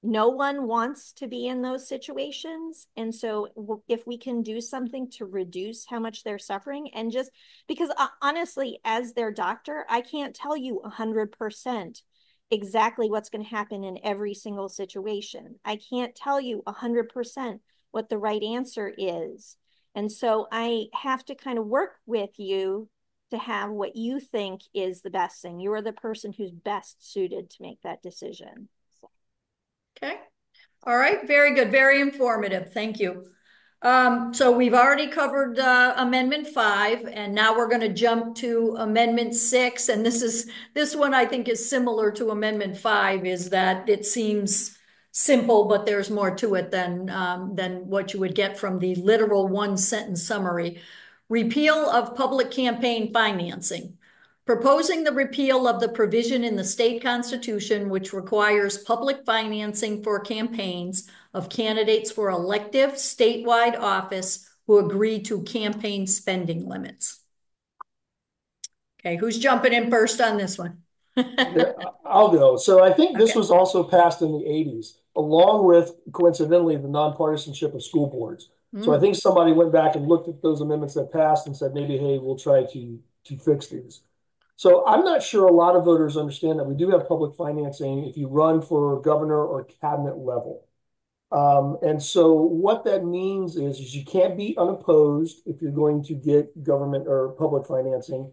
No one wants to be in those situations. And so if we can do something to reduce how much they're suffering, and just because honestly, as their doctor, I can't tell you 100% exactly what's going to happen in every single situation. I can't tell you 100% what the right answer is. And so I have to kind of work with you to have what you think is the best thing. You are the person who's best suited to make that decision. Okay. All right. Very good. Very informative. Thank you. So we've already covered Amendment 5, and now we're going to jump to Amendment 6. And this one I think is similar to Amendment 5, is that it seems simple, but there's more to it than what you would get from the literal one-sentence summary. Repeal of public campaign financing. Proposing the repeal of the provision in the state constitution which requires public financing for campaigns of candidates for elective statewide office who agree to campaign spending limits. Okay, who's jumping in first on this one? Yeah, I'll go. So I think this Okay. was also passed in the 80s, along with, coincidentally, the nonpartisanship of school boards. So I think somebody went back and looked at those amendments that passed and said, maybe, hey, we'll try to fix these. So I'm not sure a lot of voters understand that we do have public financing if you run for governor or cabinet level. And so what that means is you can't be unopposed if you're going to get government or public financing,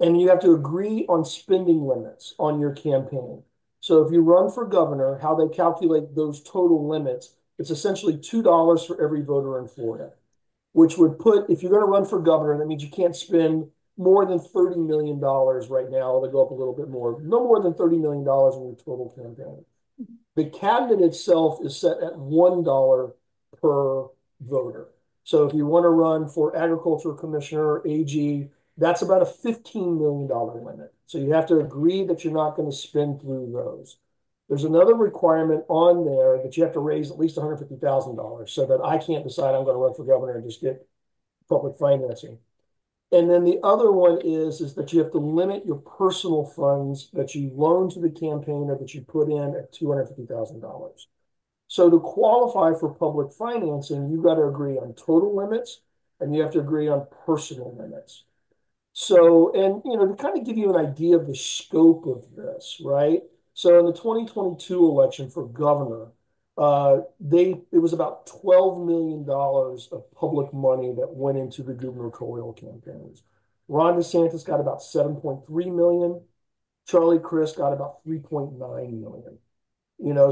and you have to agree on spending limits on your campaign. So if you run for governor, how they calculate those total limits, it's essentially $2 for every voter in Florida. which would put, if you're going to run for governor, that means you can't spend more than $30 million right now. They go up a little bit more, no more than $30 million in your total campaign. The cabinet itself is set at $1 per voter. So if you want to run for agriculture commissioner, AG, that's about a $15 million limit. So you have to agree that you're not going to spend through those. There's another requirement on there that you have to raise at least $150,000 so that I can't decide I'm going to run for governor and just get public financing. And then the other one is that you have to limit your personal funds that you loan to the campaign or that you put in at $250,000. So to qualify for public financing, you've got to agree on total limits and you have to agree on personal limits. So, and to kind of give you an idea of the scope of this, right? So in the 2022 election for governor, it was about $12 million of public money that went into the gubernatorial campaigns. Ron DeSantis got about 7.3 million. Charlie Crist got about 3.9 million.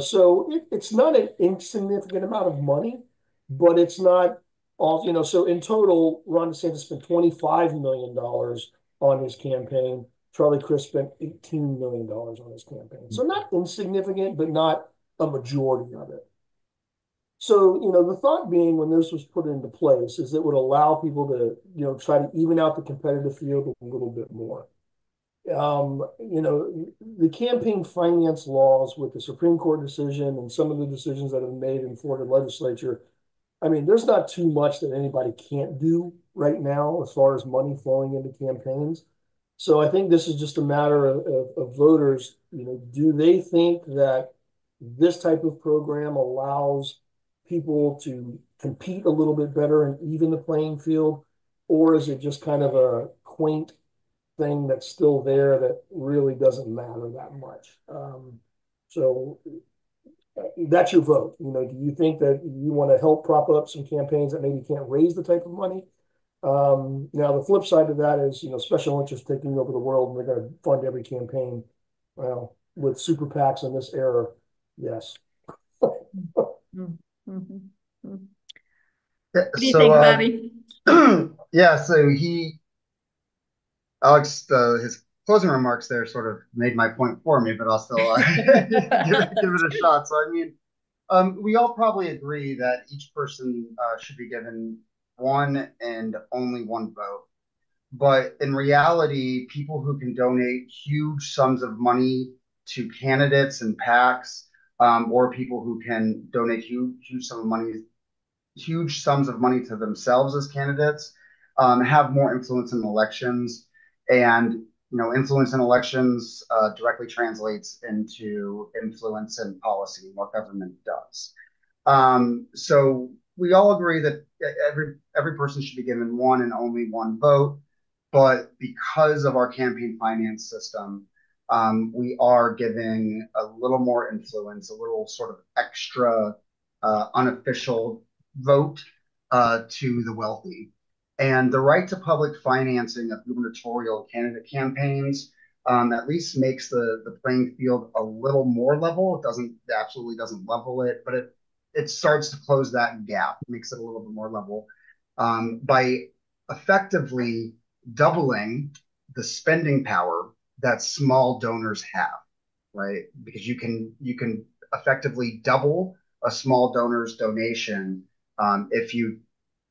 So it's not an insignificant amount of money, but it's not all, so in total, Ron DeSantis spent $25 million on his campaign. Charlie Crist spent $18 million on his campaign. So not insignificant, but not a majority of it. So, the thought being when this was put into place is it would allow people to, try to even out the competitive field a little bit more. The campaign finance laws with the Supreme Court decision and some of the decisions that have been made in Florida legislature, I mean, there's not too much that anybody can't do right now as far as money flowing into campaigns. So I think this is just a matter of voters, do they think that this type of program allows people to compete a little bit better and even the playing field? Or is it just kind of a quaint thing that's still there that really doesn't matter that much? So that's your vote. Do you think that you want to help prop up some campaigns that maybe can't raise the type of money? Now, the flip side of that is, special interests taking over the world and they're going to fund every campaign. Well, with super PACs in this era, yes. Mm-hmm. What Yeah, do you think, Bobby? yeah, so Alex, his closing remarks there sort of made my point for me, but I'll still give it a shot. So, I mean, we all probably agree that each person should be given one and only one vote. But in reality, people who can donate huge sums of money to candidates and PACs, or people who can donate huge sums of money to themselves as candidates, have more influence in elections. And influence in elections directly translates into influence in policy, what government does. So we all agree that every person should be given one and only one vote. But because of our campaign finance system, we are giving a little more influence, a little sort of extra unofficial vote to the wealthy. And the right to public financing of gubernatorial candidate campaigns at least makes the playing field a little more level. It absolutely doesn't level it, but it starts to close that gap, makes it a little bit more level by effectively doubling the spending power that small donors have, right? Because you can effectively double a small donor's donation if you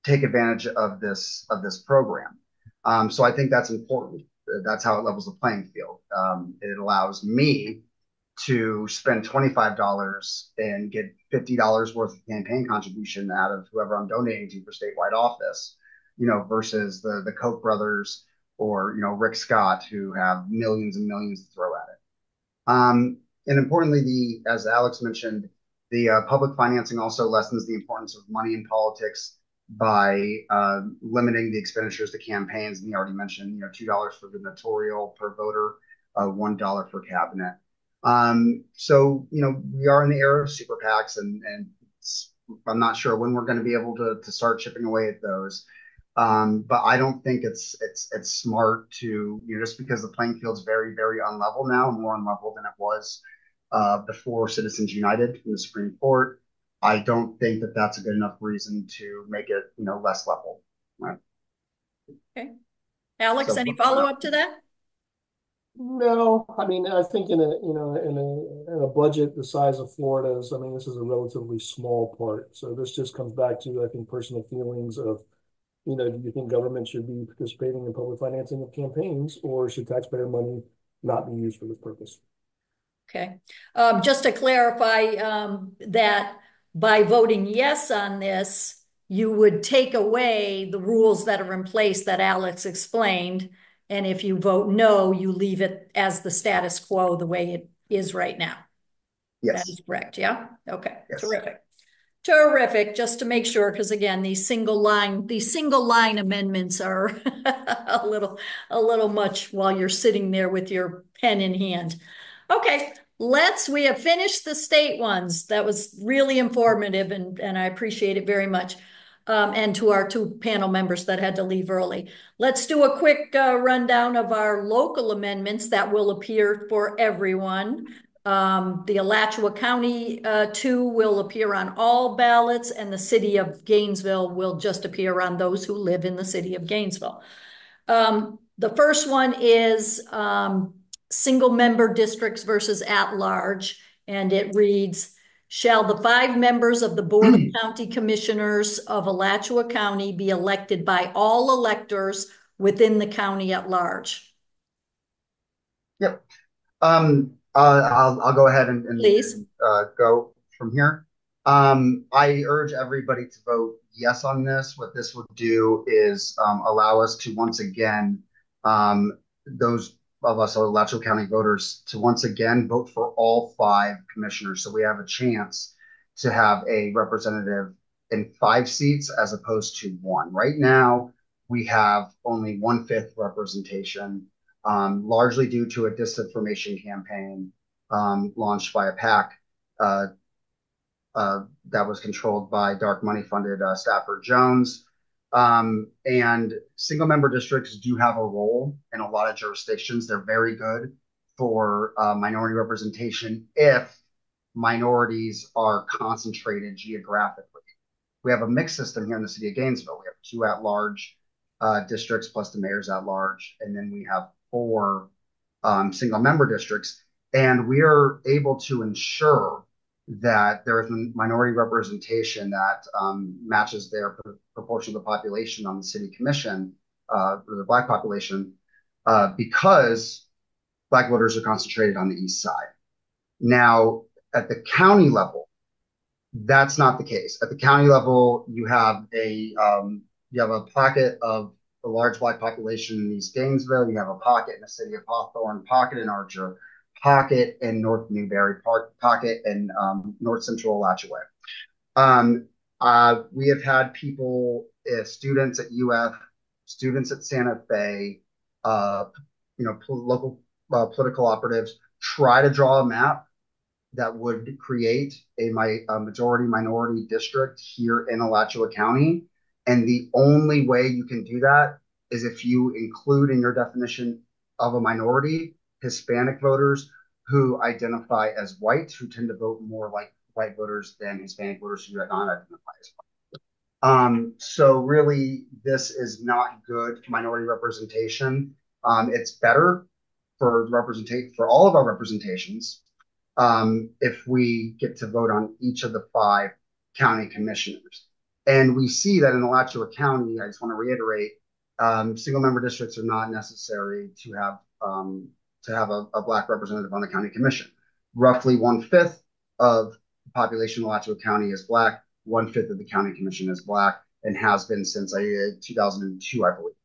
take advantage of this program. So I think that's important. That's how it levels the playing field. It allows me to spend $25 and get $50 worth of campaign contribution out of whoever I'm donating to for statewide office, versus the Koch brothers or Rick Scott who have millions and millions to throw at it. And importantly, as Alex mentioned, the public financing also lessens the importance of money in politics by limiting the expenditures to campaigns. And he already mentioned, $2 for gubernatorial per voter, $1 for cabinet. So we are in the era of super PACs, and I'm not sure when we're going to be able to start chipping away at those. But I don't think it's smart to, just because the playing field's very, very unlevel now, more unlevel than it was before Citizens United from the Supreme Court. I don't think that that's a good enough reason to make it, less level. Alex, So any vote no. follow-up to that? No, I mean, I think in a budget the size of Florida's, I mean, this is a relatively small part. So this just comes back to, I think, personal feelings of, do you think government should be participating in public financing of campaigns, or should taxpayer money not be used for this purpose? Okay. Just to clarify, that by voting yes on this, you would take away the rules that are in place that Alex explained. And if you vote no, you leave it as the status quo, the way it is right now. That Yes. is correct. Yeah. Okay. Yes. Terrific. Terrific. Just to make sure, because again, these single line amendments are a little much while you're sitting there with your pen in hand. Okay, we have finished the state ones. That was really informative and I appreciate it very much. And to our two panel members that had to leave early. Let's do a quick rundown of our local amendments that will appear for everyone. The Alachua County two will appear on all ballots, and the city of Gainesville will just appear on those who live in the city of Gainesville. The first one is single member districts versus at large, and it reads, shall the 5 members of the Board of County Commissioners of Alachua County be elected by all electors within the county at large? Yep. I'll go ahead Please. and go from here. I urge everybody to vote yes on this. What this would do is allow us to once again, those of us Alachua County voters, to once again vote for all 5 commissioners. So we have a chance to have a representative in 5 seats as opposed to 1. Right now, we have only 1/5 representation, largely due to a disinformation campaign launched by a PAC that was controlled by dark money funded Stafford Jones. And single member districts do have a role in a lot of jurisdictions. They're very good for minority representation if minorities are concentrated geographically. We have a mixed system here in the city of Gainesville. We have 2 at-large districts plus the mayor's at-large, and then we have 4 single-member districts. And we are able to ensure that there is minority representation that matches their proportion of the population on the city commission, or the Black population, because Black voters are concentrated on the east side. Now, at the county level, that's not the case. At the county level, you have a pocket of a large Black population in East Gainesville. You have a pocket in the city of Hawthorne, pocket in Archer, pocket in North Newberry, pocket in North Central Alachua. We have had people, students at UF, students at Santa Fe, local political operatives try to draw a map that would create a majority minority district here in Alachua County. And the only way you can do that is if you include in your definition of a minority Hispanic voters who identify as white, who tend to vote more like white voters than Hispanic voters who do not identify as white. So really, this is not good minority representation. It's better for all of our representations if we get to vote on each of the 5 county commissioners. And we see that in Alachua County, I just want to reiterate, single member districts are not necessary to have a Black representative on the county commission. Roughly 1/5 of the population of Alachua County is Black, 1/5 of the county commission is Black, and has been since 2002, I believe.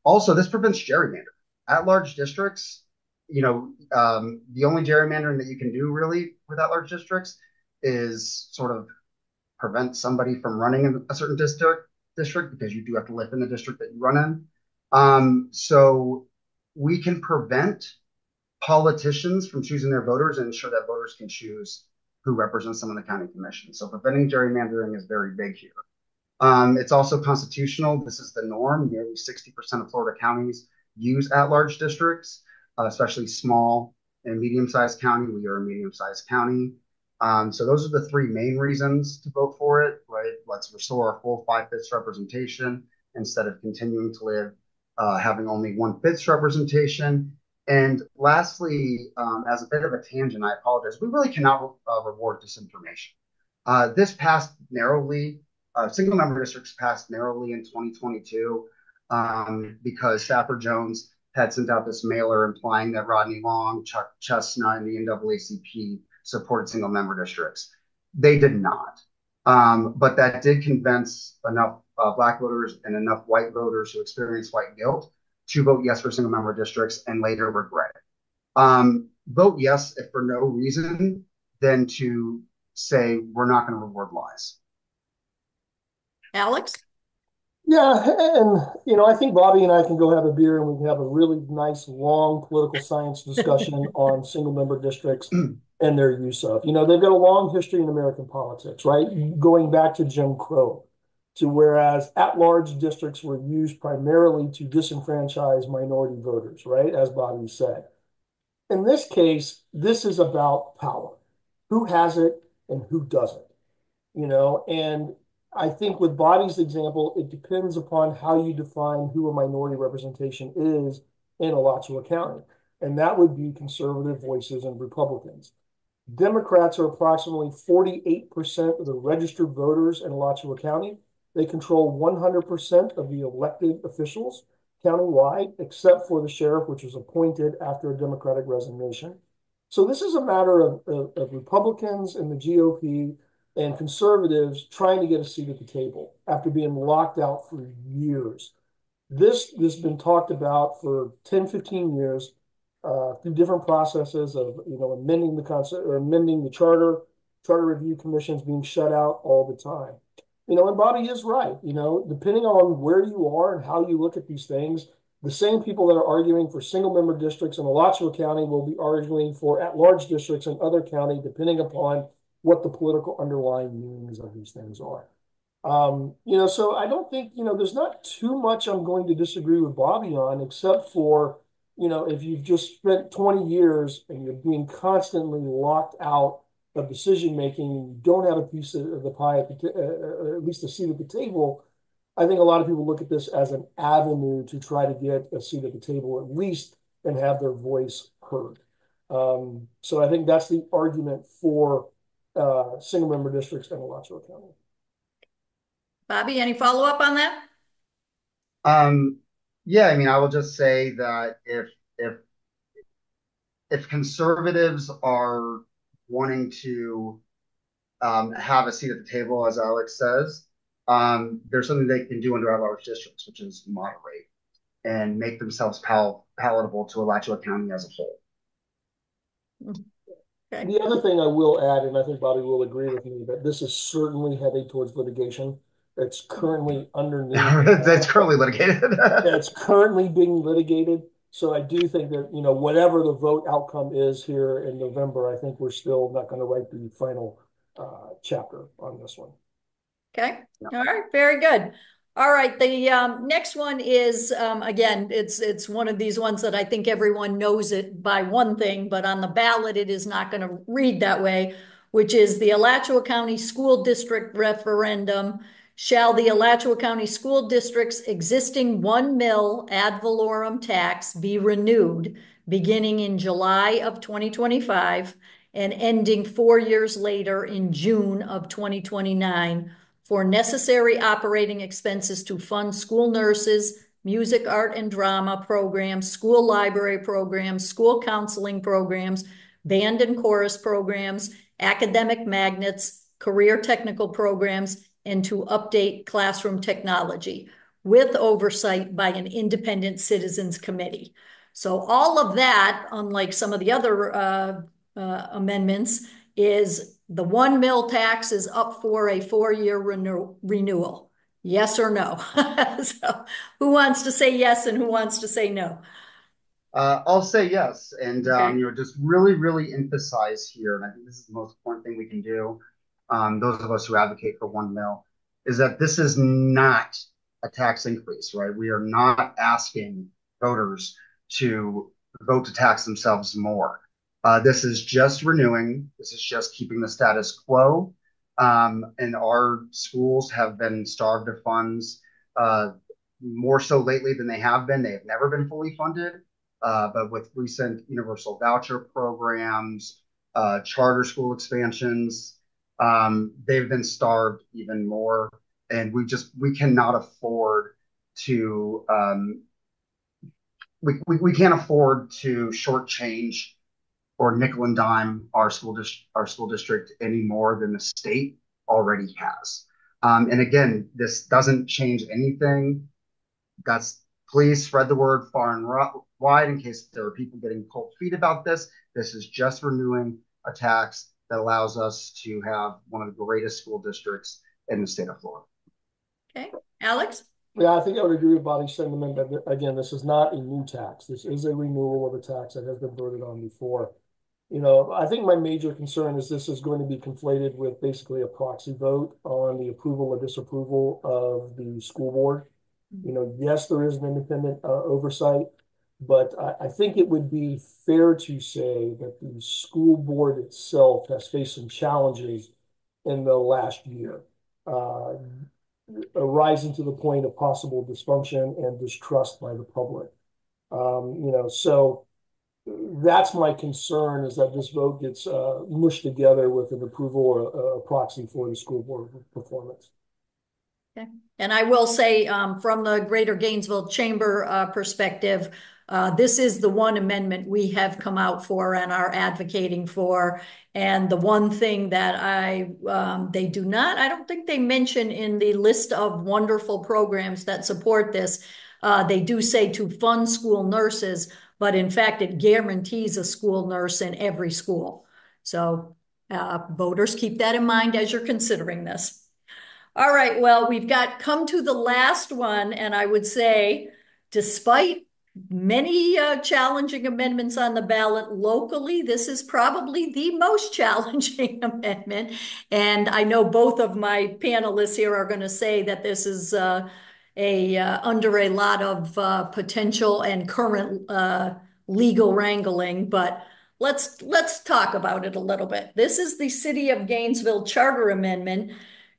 Also, this prevents gerrymandering. At-large districts, the only gerrymandering that you can do really with at-large districts is sort of prevent somebody from running in a certain district because you do have to live in the district that you run in. So we can prevent politicians from choosing their voters and ensure that voters can choose who represents them on the county commission. So preventing gerrymandering is very big here. It's also constitutional. This is the norm. Nearly 60% of Florida counties use at-large districts, especially small and medium-sized county. We are a medium-sized county. So those are the 3 main reasons to vote for it, right? Let's restore our full 5/5 representation instead of continuing to live having only 1/5 representation. And lastly, as a bit of a tangent, I apologize, we really cannot reward disinformation. This passed narrowly, single member districts passed narrowly in 2022 because Stafford Jones had sent out this mailer implying that Rodney Long, Chuck Chestnut, and the NAACP supported single member districts. They did not. But that did convince enough Black voters and enough white voters who experienced white guilt to vote yes for single member districts and later regret it. Vote yes if for no reason than to say we're not going to reward lies. Alex? Yeah, and I think Bobby and I can go have a beer and we can have a really nice, long political science discussion on single member districts and their use of. They've got a long history in American politics, right? Going back to Jim Crow, to whereas at-large districts were used primarily to disenfranchise minority voters, right? As Bobby said. In this case, this is about power. Who has it and who doesn't? And I think with Bobby's example, it depends upon how you define who a minority representation is in Alachua County. And that would be conservative voices and Republicans. Democrats are approximately 48% of the registered voters in Alachua County. They control 100% of the elected officials countywide, except for the sheriff, which was appointed after a Democratic resignation. So this is a matter of Republicans and the GOP and conservatives trying to get a seat at the table after being locked out for years. This has been talked about for 10, 15 years through different processes of amending the concept or amending the charter review commissions being shut out all the time. And Bobby is right. Depending on where you are and how you look at these things, the same people that are arguing for single member districts in Alachua County will be arguing for at-large districts in other county, depending upon what the political underlying meanings of these things are. So I don't think, there's not too much I'm going to disagree with Bobby on, except for, if you've just spent 20 years and you're being constantly locked out of decision making and you don't have a piece of the pie, or at least a seat at the table, I think a lot of people look at this as an avenue to try to get a seat at the table at least and have their voice heard. So I think that's the argument for single member districts in Alachua County. Bobby, any follow-up on that? Yeah, I mean, I will just say that if conservatives are wanting to have a seat at the table, as Alex says, there's something they can do under at-large districts, which is moderate and make themselves palatable to Alachua County as a whole. Okay. The other thing I will add, and I think Bobby will agree with me, that this is certainly heading towards litigation. It's currently underneath. It's currently litigated. It's currently being litigated. So I do think that, whatever the vote outcome is here in November, I think we're still not going to write the final chapter on this one. Okay. Yeah. All right. Very good. All right. The next one is, again, it's one of these ones that I think everyone knows it by one thing, but on the ballot, it is not going to read that way, which is the Alachua County School District referendum. Shall the Alachua County School District's existing 1 mil ad valorem tax be renewed beginning in July of 2025 and ending 4 years later in June of 2029 for necessary operating expenses to fund school nurses, music, art, and drama programs, school library programs, school counseling programs, band and chorus programs, academic magnets, career technical programs, and to update classroom technology with oversight by an independent citizens committee. So all of that, unlike some of the other amendments, is the 1 mil tax is up for a 4-year renewal. Yes or no? So who wants to say yes and who wants to say no? I'll say yes. And, Okay. Just really, really emphasize here, and I think this is the most important thing we can do, those of us who advocate for 1 mil, is that this is not a tax increase, right? We are not asking voters to vote to tax themselves more. This is just renewing. This is just keeping the status quo. And our schools have been starved of funds more so lately than they have been. They have never been fully funded, but with recent universal voucher programs, charter school expansions, they've been starved even more, and we cannot afford to we can't afford to shortchange or nickel and dime our school district any more than the state already has. And again, this doesn't change anything. That's Please spread the word far and wide in case there are people getting cold feet about this. This is just renewing a tax that allows us to have one of the greatest school districts in the state of Florida. Okay, Alex? Yeah, I think I would agree with Bobby's sentiment that, again, this is not a new tax. This is a renewal of a tax that has been voted on before. I think my major concern is this is going to be conflated with basically a proxy vote on the approval or disapproval of the school board. Yes, there is an independent oversight, but I think it would be fair to say that the school board itself has faced some challenges in the last year, rising to the point of possible dysfunction and distrust by the public. So that's my concern, is that this vote gets mushed together with an approval or a proxy for the school board performance. Okay. And I will say, from the Greater Gainesville Chamber perspective, this is the one amendment we have come out for and are advocating for. And the one thing that they do not, I don't think they mention in the list of wonderful programs that support this, they do say to fund school nurses, but in fact, it guarantees a school nurse in every school. So voters, keep that in mind as you're considering this. All right, well, we've come to the last one, and I would say, despite many challenging amendments on the ballot locally, this is probably the most challenging amendment. And I know both of my panelists here are going to say that this is under a lot of potential and current legal wrangling, but let's talk about it a little bit. This is the City of Gainesville Charter Amendment.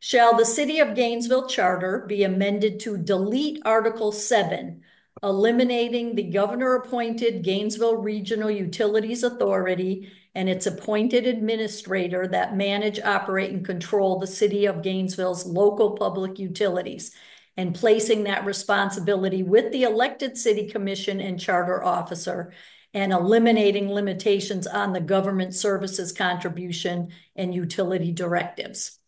Shall the City of Gainesville Charter be amended to delete Article 7, eliminating the governor-appointed Gainesville Regional Utilities Authority and its appointed administrator that manage, operate, and control the City of Gainesville's local public utilities, and placing that responsibility with the elected City Commission and Charter Officer, and eliminating limitations on the government services contribution and utility directives.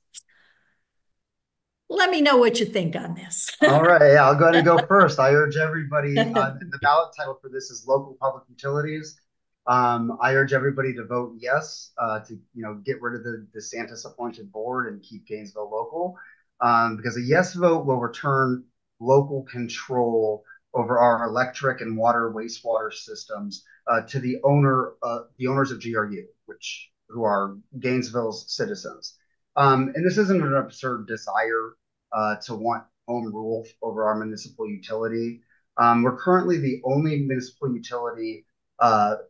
Let me know what you think on this. All right, yeah, I'll go ahead and go first. I urge everybody, the ballot title for this is local public utilities. I urge everybody to vote yes, to get rid of the DeSantis appointed board and keep Gainesville local, because a yes vote will return local control over our electric and water wastewater systems to the owners of GRU, who are Gainesville's citizens. And this isn't an absurd desire to want home rule over our municipal utility. We're currently the only municipal utility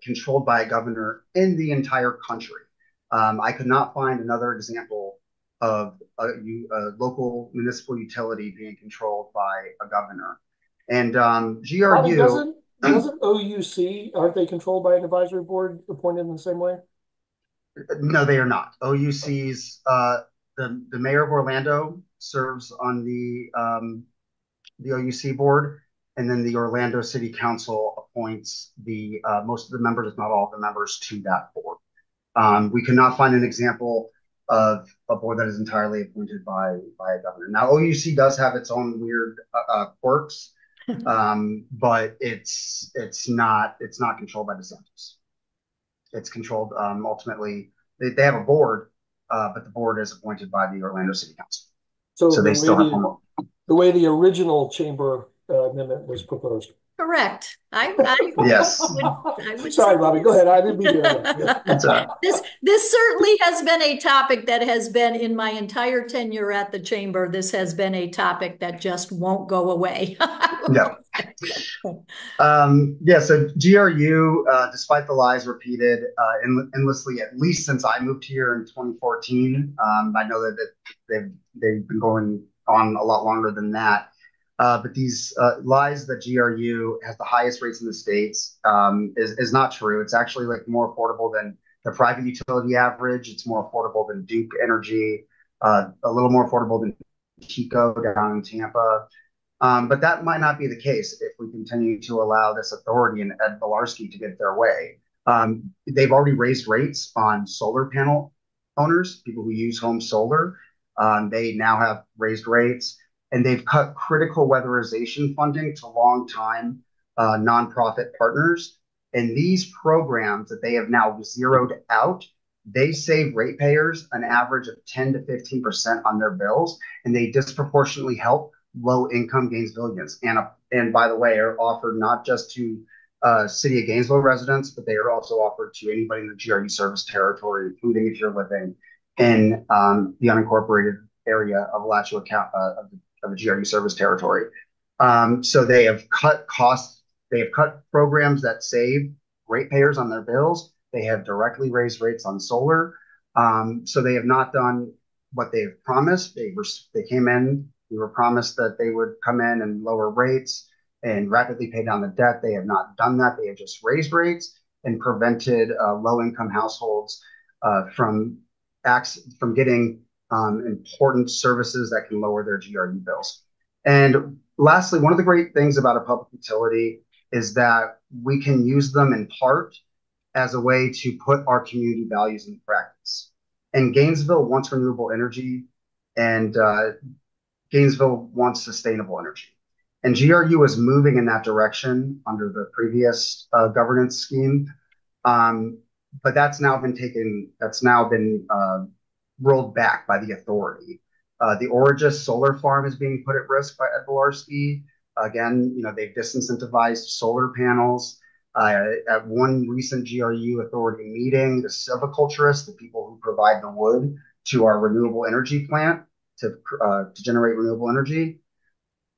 controlled by a governor in the entire country. I could not find another example of a local municipal utility being controlled by a governor. And GRU doesn't OUC, aren't they controlled by an advisory board appointed in the same way? No, they are not. OUC's the mayor of Orlando serves on the OUC board, and then the Orlando City Council appoints the most of the members, if not all of the members, to that board. We cannot find an example of a board that is entirely appointed by a governor. Now, OUC does have its own weird quirks, but it's not controlled by DeSantis. It's controlled ultimately. They have a board, but the board is appointed by the Orlando City Council. So they still have homework. The way the original chamber amendment was proposed. Correct. Yes. I would Sorry, Bobby. Go ahead. I didn't mean to. This certainly has been a topic that has been in my entire tenure at the chamber. This has been a topic that just won't go away. No. So GRU, despite the lies repeated endlessly, at least since I moved here in 2014, I know that they've been going on a lot longer than that. But these lies that GRU has the highest rates in the states is not true. It's actually like more affordable than the private utility average. It's more affordable than Duke Energy, a little more affordable than Chico down in Tampa. But that might not be the case if we continue to allow this authority and Ed Bilarski to get their way. They've already raised rates on solar panel owners, people who use home solar. They now have raised rates, and they've cut critical weatherization funding to long-time nonprofit partners. And these programs that they have now zeroed out, they save ratepayers an average of 10 to 15% on their bills, and they disproportionately help low income Gainesvillians. And by the way, are offered not just to City of Gainesville residents, but they are also offered to anybody in the GRU service territory, including if you're living in the unincorporated area of Alachua of the GRU service territory. So they have cut costs. They have cut programs that save ratepayers on their bills. They have directly raised rates on solar. So they have not done what they have promised. They came in. We were promised that they would come in and lower rates and rapidly pay down the debt. They have not done that. They have just raised rates and prevented low-income households from getting important services that can lower their GRU bills. And lastly, one of the great things about a public utility is that we can use them in part as a way to put our community values into practice. And Gainesville wants renewable energy, and Gainesville wants sustainable energy. And GRU is moving in that direction under the previous governance scheme. But that's now been rolled back by the authority. The Origis solar farm is being put at risk by Ed Bilarski. Again, they've disincentivized solar panels. At one recent GRU authority meeting, the silviculturists, the people who provide the wood to our renewable energy plant to generate renewable energy,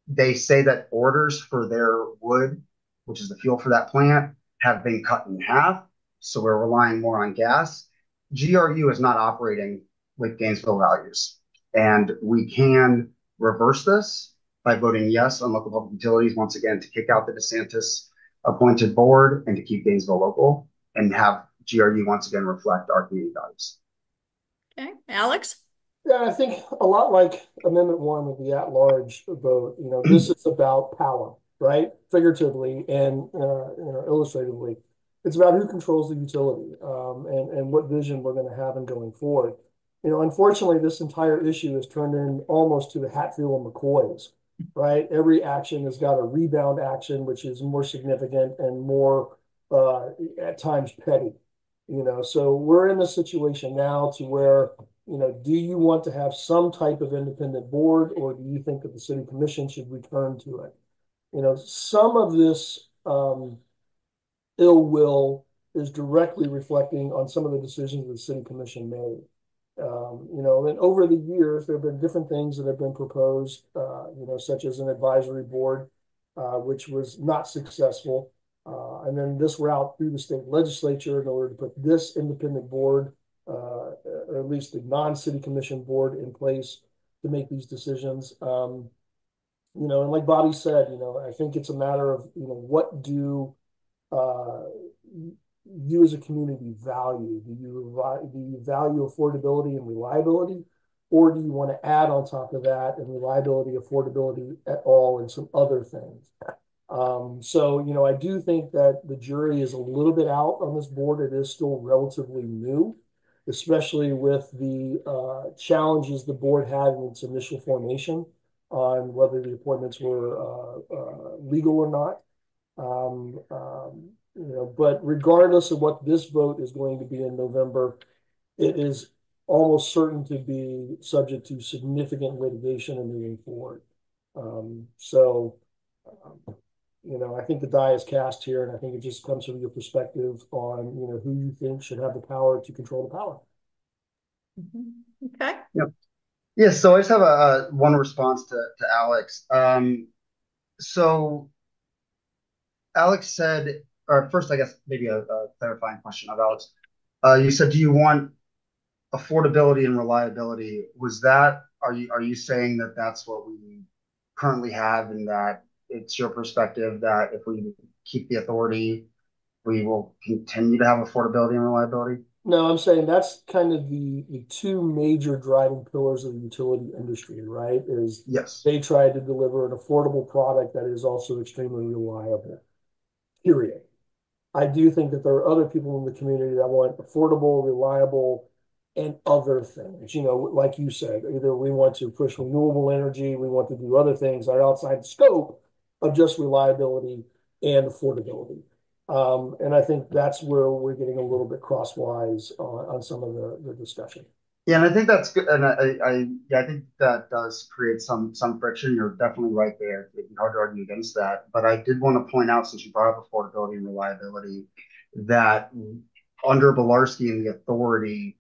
they say that orders for their wood, which is the fuel for that plant, have been cut in half. So we're relying more on gas. GRU is not operating with Gainesville values. And we can reverse this by voting yes on local public utilities, once again, to kick out the DeSantis appointed board and to keep Gainesville local and have GRU once again reflect our community values. Okay, Alex? Yeah, I think a lot like Amendment 1 of the at-large vote, this is about power, right? Figuratively and illustratively. It's about who controls the utility and what vision we're going to have in going forward. Unfortunately, this entire issue has turned in almost to the Hatfield and McCoys, right? Every action has got a rebound action, which is more significant and more at times petty. So we're in a situation now to where do you want to have some type of independent board, or do you think that the city commission should return to it? Some of this ill will is directly reflecting on some of the decisions the city commission made. And over the years, there have been different things that have been proposed, such as an advisory board, which was not successful. And then this route through the state legislature in order to put this independent board, or at least the non-city commission board in place to make these decisions. And like Bobby said, I think it's a matter of, what do you as a community value? Do you value affordability and reliability, or do you want to add on top of that and reliability, affordability at all, and some other things? So, I do think that the jury is a little bit out on this board. It is still relatively new, especially with the challenges the board had in its initial formation on whether the appointments were legal or not. But regardless of what this vote is going to be in November, it is almost certain to be subject to significant litigation and moving forward. I think the die is cast here, and I think it just comes from your perspective on, who you think should have the power to control the power. Okay. Yep. Yeah, so I just have one response to Alex. So Alex said, or first, I guess maybe a clarifying question of Alex. You said, do you want affordability and reliability? Are you saying that that's what we currently have, and that it's your perspective that if we keep the authority, we will continue to have affordability and reliability? No, I'm saying that's kind of the two major driving pillars of the utility industry, right? Is Yes. they try to deliver an affordable product that is also extremely reliable, period. I do think that there are other people in the community that want affordable, reliable, and other things. You know, like you said, either we want to push renewable energy, we want to do other things that are outside the scope of just reliability and affordability. And I think that's where we're getting a little bit crosswise on some of the discussion. Yeah, and I think that's good. And yeah, I think that does create some friction. You're definitely right there. It'd be hard to argue against that. But I did want to point out, since you brought up affordability and reliability, that under Belarski and the authority,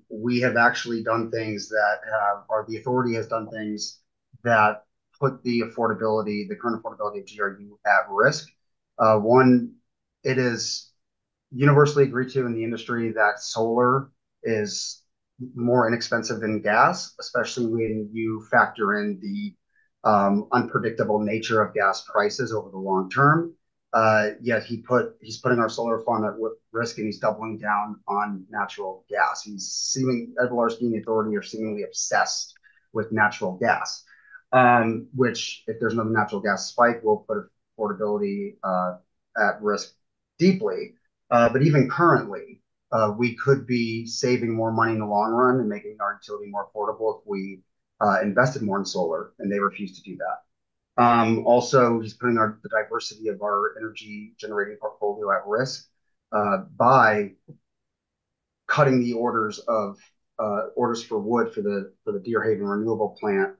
we have actually done things that have, or the authority has done things that put the current affordability of GRU at risk. One, it is universally agreed to in the industry that solar is more inexpensive than gas, especially when you factor in the unpredictable nature of gas prices over the long term. Yet he's putting our solar fund at risk, and he's doubling down on natural gas. Edwards and the authority are seemingly obsessed with natural gas, which, if there's another natural gas spike, will put affordability at risk deeply. But even currently, we could be saving more money in the long run and making our utility more affordable if we invested more in solar, and they refuse to do that. Also, he's putting the diversity of our energy generating portfolio at risk by cutting the orders for wood for the Deerhaven renewable plant,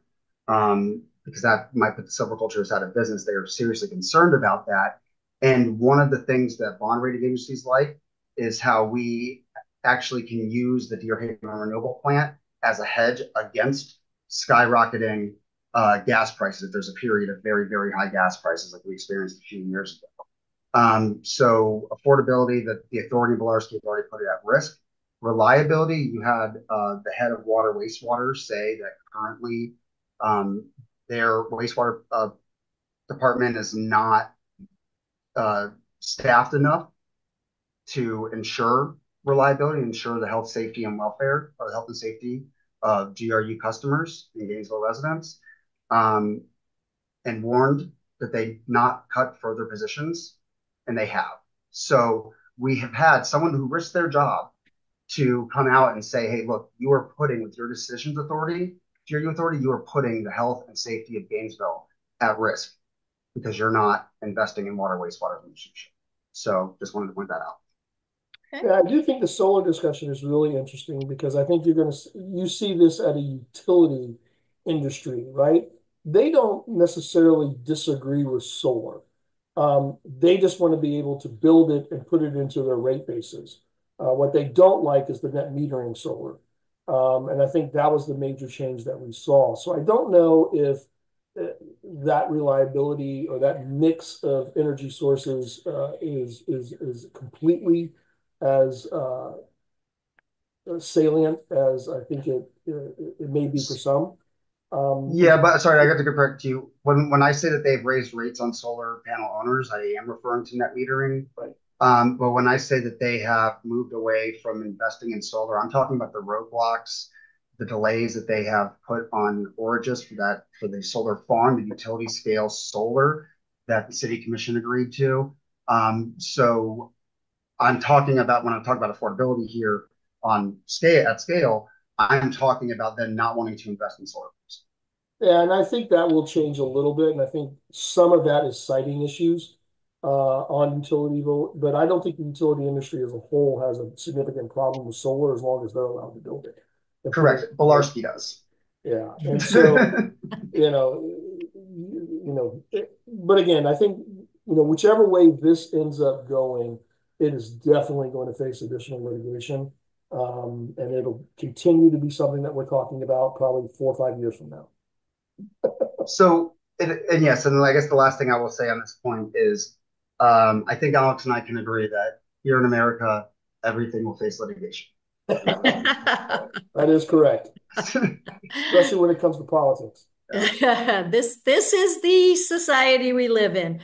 because that might put the silviculturists out of business. They are seriously concerned about that. And one of the things that bond rating agencies like is how we actually can use the Deerhaven renewable plant as a hedge against skyrocketing gas prices if there's a period of very, very high gas prices like we experienced a few years ago. So affordability, that the authority of Belarski has already put it at risk. Reliability, you had the head of water wastewater say that currently their wastewater department is not staffed enough to ensure reliability, ensure the health, safety, and welfare, or the health and safety of GRU customers and Gainesville residents, and warned that they not cut further positions, and they have. So we have had someone who risked their job to come out and say, hey, look, you are putting, with your decisions authority, GRU authority, you are putting the health and safety of Gainesville at risk because you're not investing in water wastewater relationship. So just wanted to point that out. Yeah, I do think the solar discussion is really interesting because I think you see this at a utility industry, right? They don't necessarily disagree with solar. They just want to be able to build it and put it into their rate bases. What they don't like is the net metering solar. And I think that was the major change that we saw. So I don't know if that reliability or that mix of energy sources is completely as salient as I think it may be for some. Yeah, but sorry, I got to correct you. When I say that they've raised rates on solar panel owners, I am referring to net metering. Right. But when I say that they have moved away from investing in solar, I'm talking about the roadblocks, the delays that they have put on Origis for the solar farm, the utility scale solar that the city commission agreed to. So I'm talking about, when I'm talking about affordability here at scale, I'm talking about them not wanting to invest in solar. Yeah, and I think that will change a little bit, and I think some of that is siting issues on utility vote, but I don't think the utility industry as a whole has a significant problem with solar as long as they're allowed to build it. Correct. Belarski does. Yeah, and so but again, I think whichever way this ends up going, it is definitely going to face additional litigation, and it'll continue to be something that we're talking about probably 4 or 5 years from now. So, and yes, and I guess the last thing I will say on this point is, I think Alex and I can agree that here in America, everything will face litigation. That is correct, especially when it comes to politics. This is the society we live in.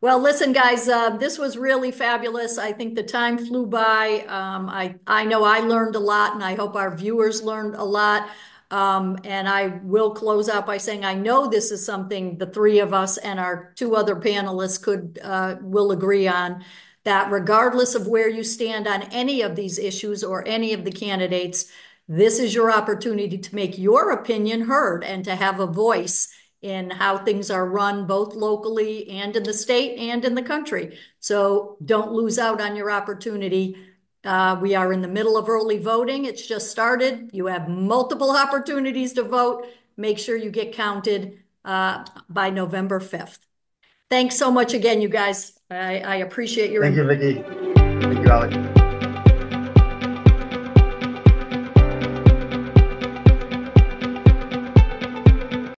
Well, listen, guys, this was really fabulous. I think the time flew by. I know I learned a lot, and I hope our viewers learned a lot. And I will close out by saying I know this is something the three of us and our two other panelists could will agree on, that regardless of where you stand on any of these issues or any of the candidates, this is your opportunity to make your opinion heard and to have a voice in how things are run both locally and in the state and in the country. So don't lose out on your opportunity. We are in the middle of early voting. It's just started. You have multiple opportunities to vote. Make sure you get counted by November 5th. Thanks so much again, you guys. I appreciate your Thank you, input. Vicky. Thank you, Alex.